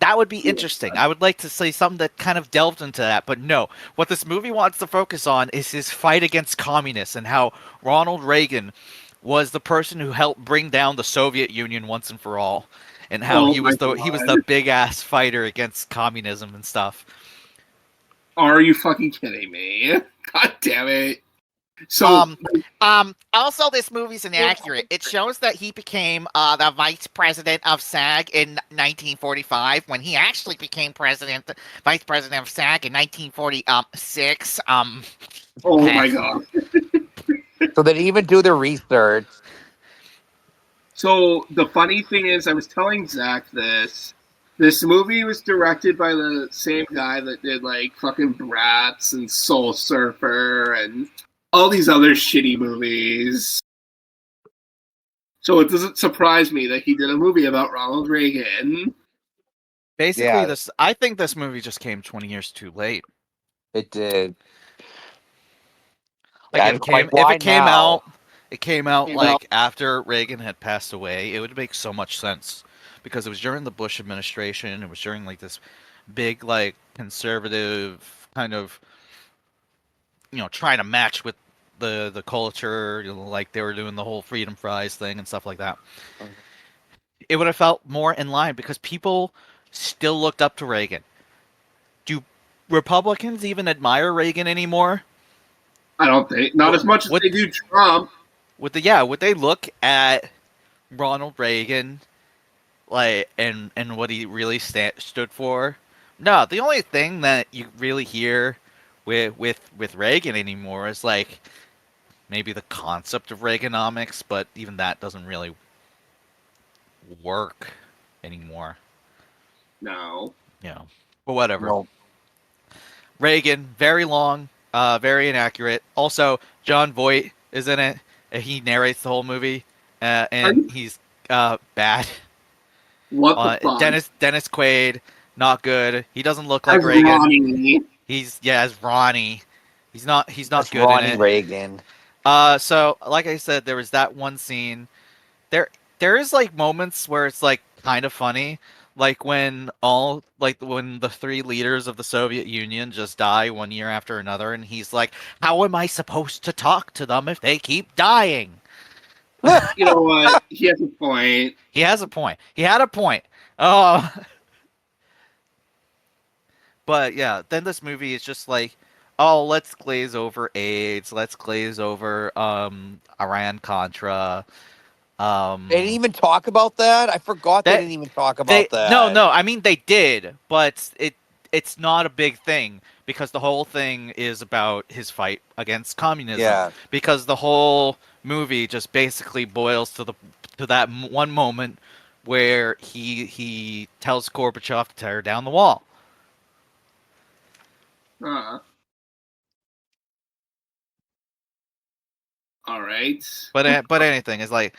That would be interesting. I would like to say something that kind of delved into that, but no. What this movie wants to focus on is his fight against communists and how Ronald Reagan was the person who helped bring down the Soviet Union once and for all, and how Oh my he was God. the big ass fighter against communism and stuff. Are you fucking kidding me? God damn it. So Also, this movie's inaccurate. It shows that he became the vice president of SAG in 1945 when he actually became vice president of SAG in 1946. oh my God. So they didn't even do the research. So the funny thing is, I was telling Zach this. This movie was directed by the same guy that did like fucking Bratz and Soul Surfer and all these other shitty movies. So it doesn't surprise me that he did a movie about Ronald Reagan. Basically, Yeah, I think this movie just came 20 years too late. it did. Like And like, if why now? it came out like after Reagan had passed away, it would make so much sense because it was during the Bush administration. It was during like this big like conservative kind of trying to match with the culture. Like they were doing the whole freedom fries thing and stuff like that. Mhm. It would have felt more in line because people still looked up to Reagan. Do Republicans even admire Reagan anymore? I don't think not as much as Would they do Trump. would they look at Ronald Reagan like and what he really stood for? No, the only thing that you really hear with Reagan anymore. It's like maybe the concept of Reaganomics, but even that doesn't really work anymore. No. But whatever. No. Reagan, very long, very inaccurate. Also, John Voight is in it. He narrates the whole movie, and he's bad. What the fuck? Dennis Quaid, not good. He doesn't look like As Reagan. Ronnie. He's as Ronnie. He's not That's good Ronnie in it. Reagan. So like I said, there was that one scene. There is like moments where it's like kind of funny, like when the three leaders of the Soviet Union just die one year after another, and he's like, "How am I supposed to talk to them if they keep dying?" You know what? He has a point. He has a point. He had a point. Oh. But yeah, then this movie is just like, oh, let's glaze over AIDS. Let's glaze over Iran Contra. They didn't even talk about that. I forgot they didn't even talk about that. No. I mean, they did, but it's not a big thing because the whole thing is about his fight against communism. Yeah. Because the whole movie just basically boils to that one moment where he tells Gorbachev to tear down the wall. All right. But anything is like,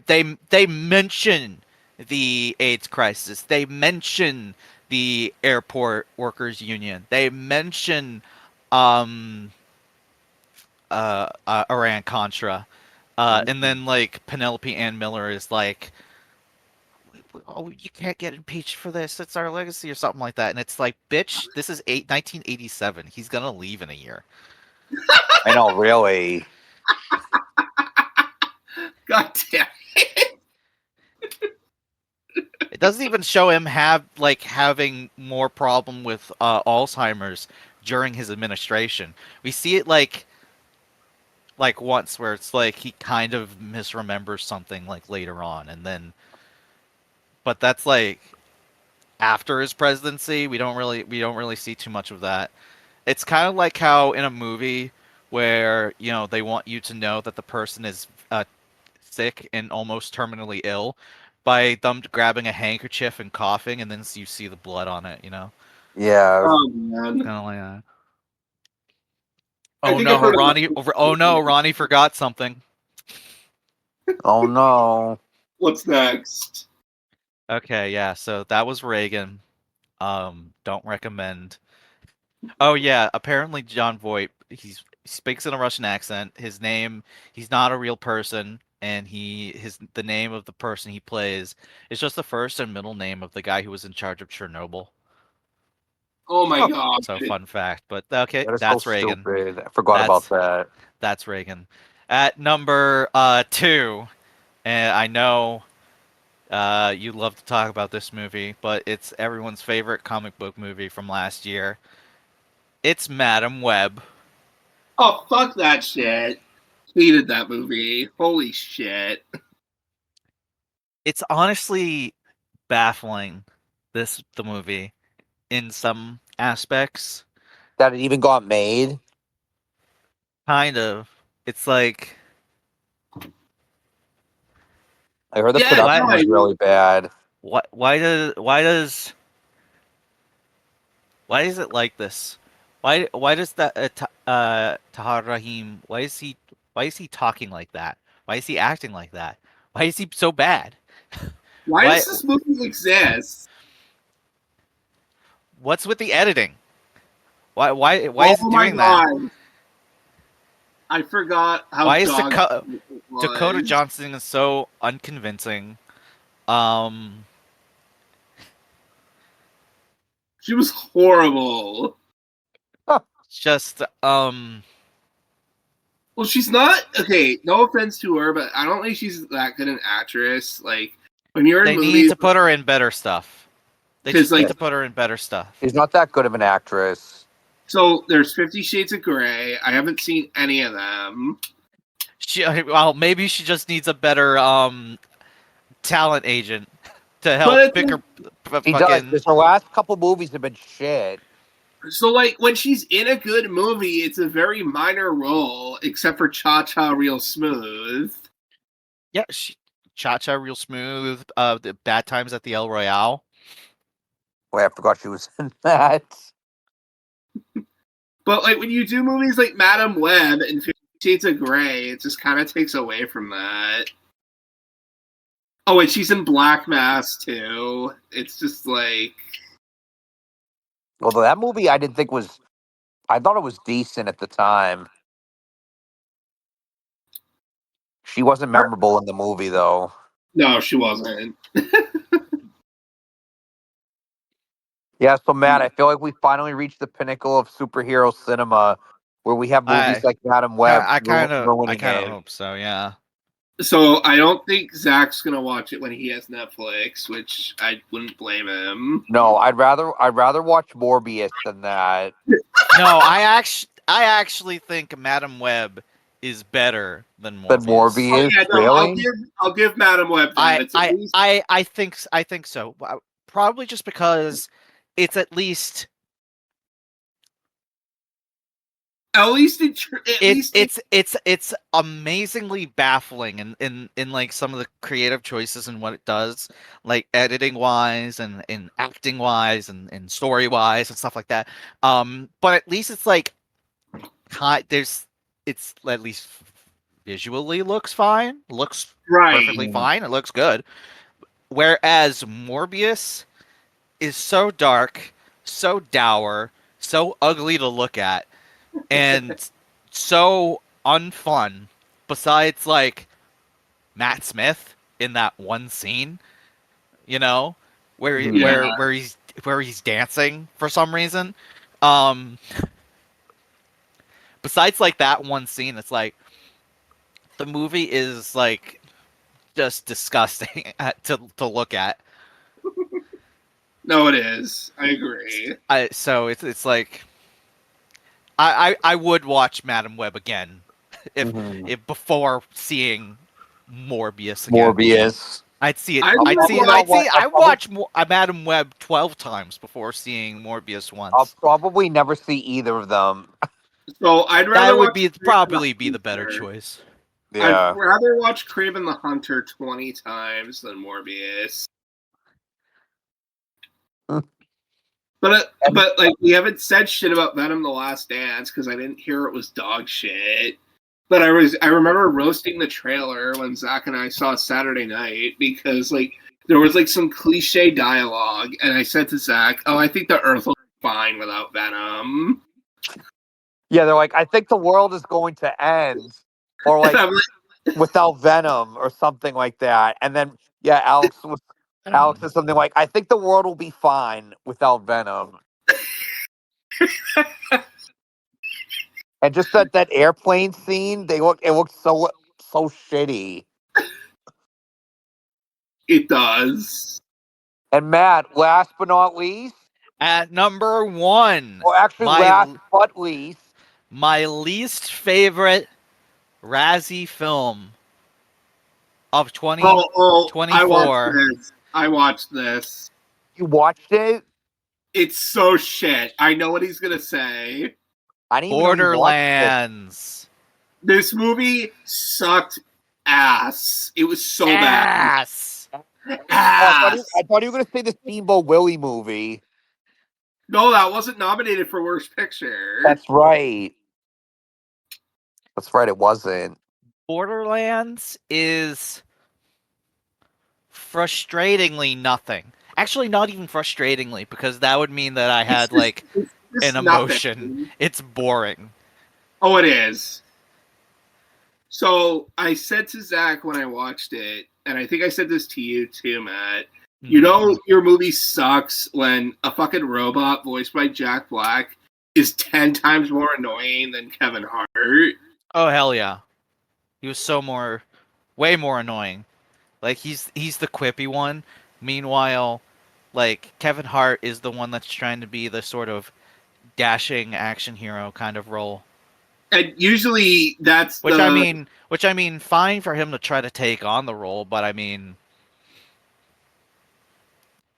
they mention the AIDS crisis. They mention the airport workers union. They mention Iran Contra. And then like Penelope Ann Miller is like, oh, you can't get impeached for this. It's our legacy or something like that. And it's like, bitch, this is 1987. He's gonna leave in a year. I know, really. God damn it. It doesn't even show him having more problem with Alzheimer's during his administration. We see it like once where it's like he kind of misremembers something like later on, and then, but that's like after his presidency. We don't really see too much of that. It's kind of like how in a movie where they want you to know that the person is sick and almost terminally ill by them grabbing a handkerchief and coughing, and then you see the blood on it. Yeah. Oh man. Kind of like that. I Oh think I've heard no, Ronnie forgot something. Oh no. What's next? Okay, yeah, so that was Reagan. Don't recommend. Oh yeah, apparently John Voight, he speaks in a Russian accent. His name, he's not a real person, and the name of the person he plays is just the first and middle name of the guy who was in charge of Chernobyl. Oh my god. So fun fact, but okay, That is that's so Reagan. stupid. I forgot about that. That's Reagan. At number 2, and I know you love to talk about this movie, but it's everyone's favorite comic book movie from last year. It's Madam Web. Oh, fuck that shit. Hated that movie. Holy shit. It's honestly baffling, the movie, in some aspects. That it even got made? Kind of. It's like, I heard the production was really bad. why is it like this? Why does that Tahar Rahim? Why is he talking like that? Why is he acting like that? Why is he so bad? Why does this movie exist? What's with the editing? Why is it doing that? I forgot how. Why is Dakota Johnson is so unconvincing? She was horrible. Just Well, she's not okay. No offense to her, but I don't think she's that good an actress. Like when you're in movies, they need to put her in better stuff. They just need to put her in better stuff. She's not that good of an actress. So there's 50 Shades of Grey. I haven't seen any of them. Maybe she just needs a better talent agent to help pick her. She does. Because her last couple movies have been shit. So, like, when she's in a good movie, it's a very minor role, except for Cha Cha Real Smooth. Yeah, Cha Cha Real Smooth. The Bad Times at the El Royale. Wait, I forgot she was in that. But, like, when you do movies like Madam Web and 50 Shades of Grey, it just kind of takes away from that. Oh, and she's in Black Mass, too. It's just, like... Although that movie I didn't think was... I thought it was decent at the time. She wasn't memorable in the movie, though. No, she wasn't. Yeah, so Matt, I feel like we finally reached the pinnacle of superhero cinema, where we have movies like Madam Web I kind of ruining it. hope so. Yeah. So I don't think Zach's gonna watch it when he has Netflix, which I wouldn't blame him. No, I'd rather watch Morbius than that. No, I actually think Madam Web is better than Morbius. Than Morbius, Oh, yeah, no, really? I'll give Madam Web that. I think so. Probably just because it's at least it's amazingly baffling in like some of the creative choices and what it does, like editing wise and acting wise and story wise and stuff like that. But at least it's like it's at least visually looks fine, looks perfectly fine, it looks good. Whereas Morbius is so dark, so dour, so ugly to look at, and so unfun. Besides, like Matt Smith in that one scene, you know, where he's dancing for some reason. Besides, like that one scene, it's like the movie is like just disgusting to look at. No, it is. I agree. So it's like I would watch Madam Web again if before seeing Morbius again. Morbius. I'd see it. I I watch Madam Web 12 times before seeing Morbius once. I'll probably never see either of them. So I'd rather that would probably be the better choice. Yeah. I'd rather watch Kraven the Hunter 20 times than Morbius. But like we haven't said shit about Venom: The Last Dance because I didn't hear it was dog shit. But I remember roasting the trailer when Zach and I saw Saturday night because like there was like some cliche dialogue, and I said to Zach, "Oh, I think the Earth will be fine without Venom." Yeah, they're like, I think the world is going to end, or like without Venom or something like that. And then Alex said something like, I think the world will be fine without Venom. And just that airplane scene, it looked so shitty. It does. And Matt, last but not least, at number 1, or actually last but least, my least favorite Razzie film of 2024. I watched this. You watched it? It's so shit. I know what he's gonna say. I didn't Borderlands. This movie sucked ass. It was so bad. Ass. I thought you were gonna say the Steamboat Willie movie. No, that wasn't nominated for Worst Picture. That's right. It wasn't. Borderlands is frustratingly nothing. Actually, not even frustratingly, because that would mean that I had like an emotion. Nothing. It's boring. Oh, it is. So I said to Zach when I watched it, and I think I said this to you too, Matt. You know your movie sucks when a fucking robot voiced by Jack Black is 10 times more annoying than Kevin Hart. Oh, hell yeah. He was way more annoying. Like, he's the quippy one. Meanwhile, like, Kevin Hart is the one that's trying to be the sort of dashing action hero kind of role. And usually that's which I mean, fine for him to try to take on the role, but I mean,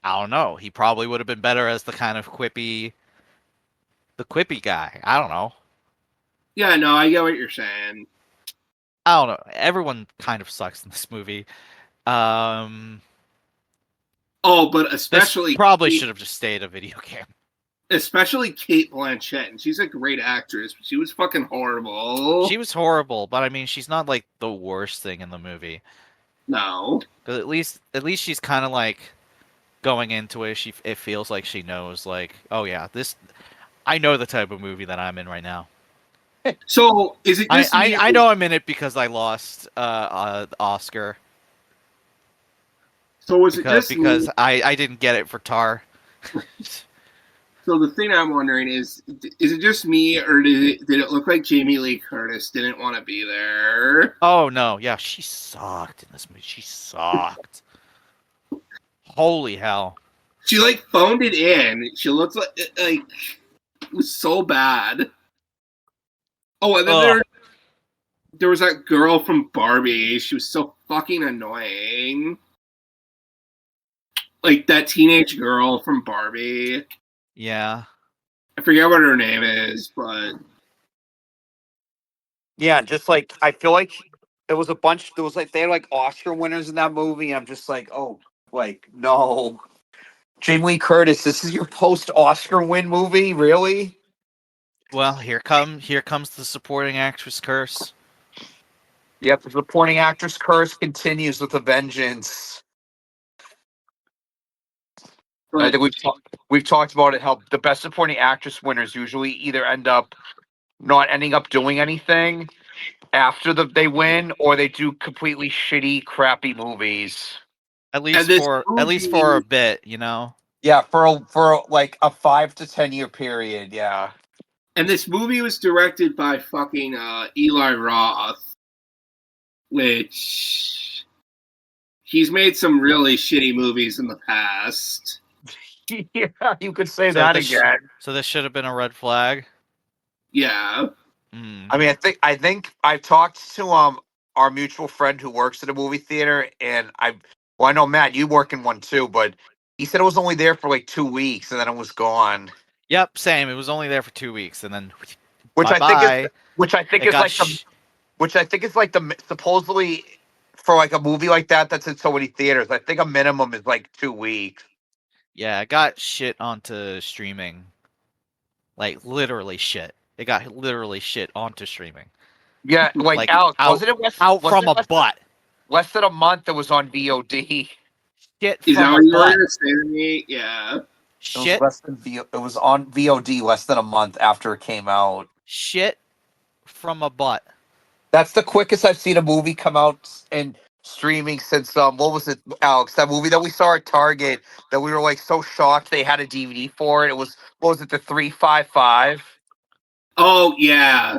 I don't know. He probably would have been better as the kind of quippy the quippy guy. I don't know. Yeah, no, I get what you're saying. I don't know. Everyone kind of sucks in this movie. But This especially probably should have just stayed a video game. Especially Kate Blanchett, and she's a great actress, but she was fucking horrible. She was horrible, but I mean, she's not like the worst thing in the movie. No, Because at least she's kind of like going into it. It feels like she knows, like, oh yeah, I know the type of movie that I'm in right now. so is it just me? I know I'm in it because I lost the Oscar. So was it just because me? I didn't get it for Tar. So the thing I'm wondering is it just me, or did it look like Jamie Lee Curtis didn't want to be there? Oh no, yeah, she sucked in this movie. She sucked. Holy hell. She like phoned it in. She looks like it was so bad. Oh, and then there was that girl from Barbie. She was so fucking annoying. Like that teenage girl from Barbie. Yeah. I forget what her name is, but Yeah, just like I feel like there was a bunch. There was like they had like Oscar winners in that movie. I'm just like, oh, like no, Jamie Lee Curtis. This is your post-Oscar win movie, really? Well, here comes the supporting actress curse. Yep, the supporting actress curse continues with a vengeance. I think we've talked about it. How the best supporting actress winners usually either end up not ending up doing anything after they win, or they do completely shitty, crappy movies. At least for a bit, you know. Yeah, for like a 5 to 10 year period. Yeah. And this movie was directed by fucking Eli Roth, which he's made some really shitty movies in the past. Yeah, you could say that again. So this should have been a red flag. Yeah. I mean, I think I've talked to our mutual friend who works at a movie theater, and I know Matt, you work in one too, but he said it was only there for like 2 weeks and then it was gone. Yep, same. It was only there for 2 weeks, and then which bye-bye. I think is like the supposedly for like a movie like that's in so many theaters. I think a minimum is like 2 weeks. Yeah, it got shit onto streaming. Like literally shit. It got literally shit onto streaming. Yeah, like Alex, wasn't it out from a butt? Less than a month it was on VOD. Shit Is that from what a you were butt. gonna say to me? Yeah. Shit. It was on VOD less than a month after it came out. Shit from a butt. That's the quickest I've seen a movie come out in streaming since what was it, Alex? That movie that we saw at Target that we were like so shocked they had a DVD for it. It was what was it, the 355? Oh yeah.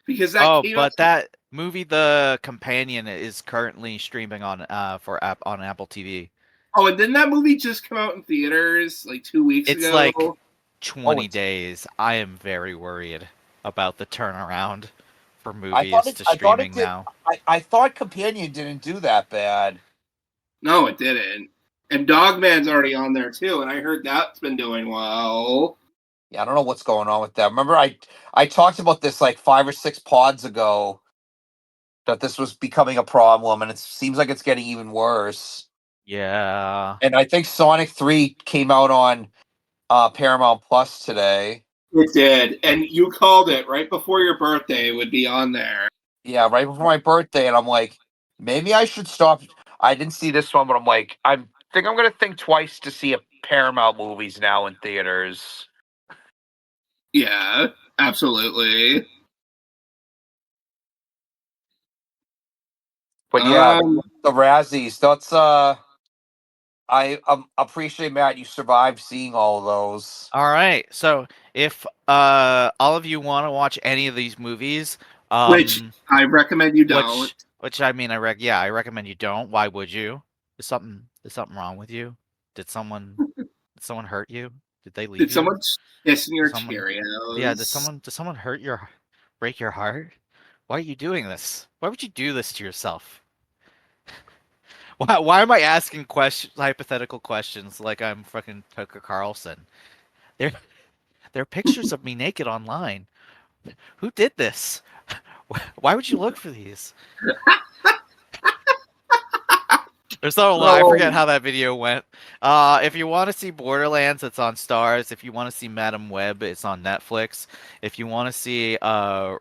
Because that came out. That movie, The Companion, is currently streaming on on Apple TV. Oh, and didn't that movie just come out in theaters like 2 weeks ago? It's like 20 days. I am very worried about the turnaround for movies to streaming now. I thought Companion didn't do that bad. No, it didn't. And Dogman's already on there too, and I heard that's been doing well. Yeah, I don't know what's going on with that. Remember, I talked about this like 5 or 6 pods ago that this was becoming a problem, and it seems like it's getting even worse. Yeah. And I think Sonic 3 came out on Paramount Plus today. It did, and you called it right before your birthday. It would be on there. Yeah, right before my birthday, and I'm like, maybe I should stop. I didn't see this one, but I'm like, I'm gonna think twice to see a Paramount movies now in theaters. Yeah, absolutely. But yeah, the Razzies. That's I appreciate, Matt, you survived seeing all of those. All right. So if all of you want to watch any of these movies, which I recommend you don't. Which I mean, I recommend you don't. Why would you? Is something wrong with you? Did someone hurt you? Did they leave you? Did someone piss in your Cheerios? Yeah. Did someone break your heart? Why are you doing this? Why would you do this to yourself? Why am I asking hypothetical questions like I'm fucking Tucker Carlson? There are pictures of me naked online. Who did this? Why would you look for these? There's not a lot. I forget how that video went. If you want to see Borderlands, it's on Stars. If you want to see Madam Web, it's on Netflix. If you want to see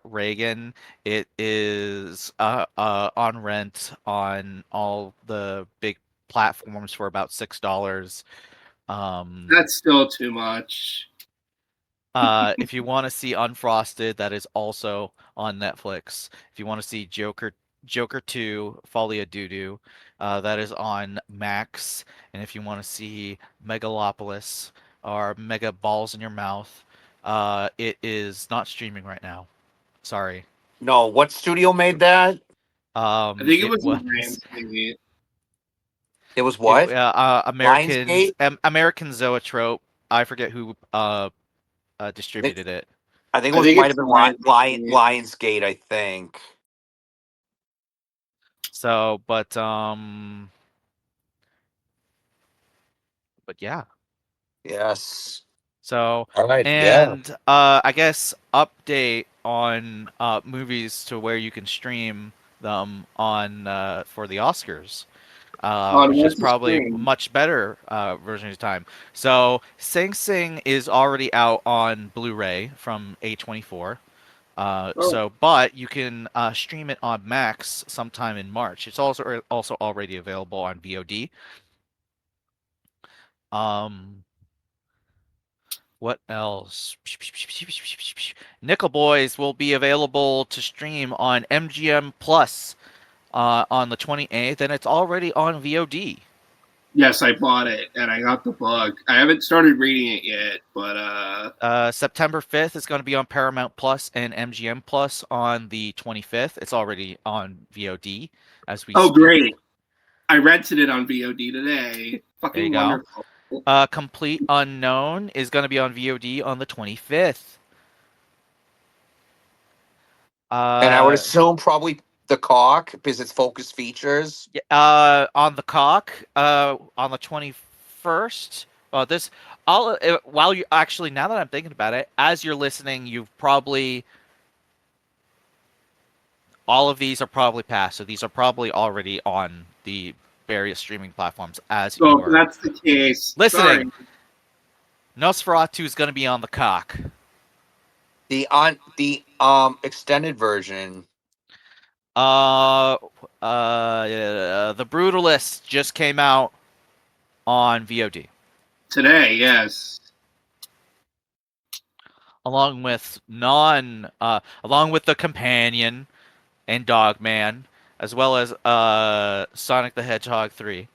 Reagan, it is on rent on all the big platforms for about $6. That's still too much. If you want to see Unfrosted, that is also on Netflix. If you want to see Joker 2, Folia Doo-Doo, that is on Max. And if you want to see Megalopolis or Mega Balls in Your Mouth, it is not streaming right now. Sorry. No, what studio made that? I think it was was It was what? Americans Lionsgate? American Zoetrope. I forget who distributed it. I think I it think might it's have been Lionsgate. Lionsgate, I think. So, but yeah. Yes. So, All right. and I guess update on movies to where you can stream them on for the Oscars, On which is what's the probably a screen? much better version of time. So, Sing Sing is already out on Blu-ray from A24. Oh, But you can stream it on Max sometime in March. It's also already available on VOD. What else? Nickel Boys will be available to stream on MGM Plus on the 28th, and it's already on VOD. yes, I bought it and I got the book. I haven't started reading it yet, but September 5th is going to be on Paramount Plus and MGM Plus on the 25th. It's already on VOD as we oh speak. great. I rented it on VOD today. There you Fucking go. wonderful. Complete Unknown is going to be on VOD on the 25th. And I would assume probably The Cock because it's Focus Features. On the Cock on the 21st. Well, this while you actually, now that I'm thinking about it, as you're listening, you've probably all of these are probably past, so these are probably already on the various streaming platforms as So you if are that's the case, listening. sorry. Nosferatu is going to be on the Cock. The extended version. The Brutalist just came out on VOD. Today, yes. Along with along with The Companion and Dogman, as well as Sonic the Hedgehog 3,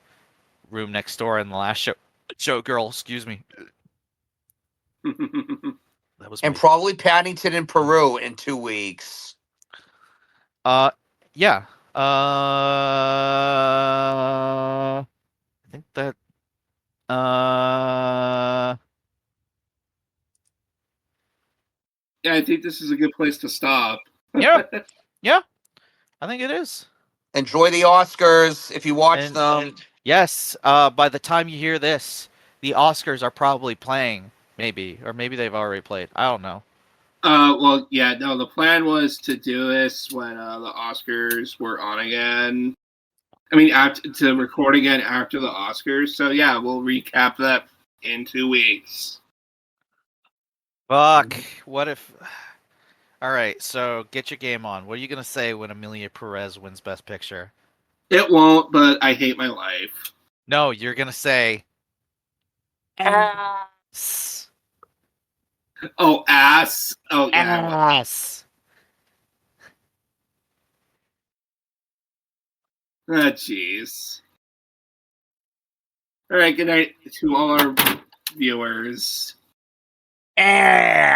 Room Next Door, and The Last Showgirl, excuse me. That was And me. probably Paddington in Peru in 2 weeks. Yeah. I think that Yeah, I think this is a good place to stop. yeah. Yeah. I think it is. Enjoy the Oscars if you watch And them. yes, by the time you hear this, the Oscars are probably playing, maybe, or maybe they've already played. I don't know. Well, yeah, no, the plan was to do this when the Oscars were on again. I mean, to record again after the Oscars. So, yeah, we'll recap that in 2 weeks. Fuck. What if... All right, so get your game on. What are you going to say when Emilia Perez wins Best Picture? It won't, but I hate my life. No, you're going to say... Ass. Oh, ass. Oh, yeah. Ass. Ah, jeez. All right, good night to all our viewers. Ass.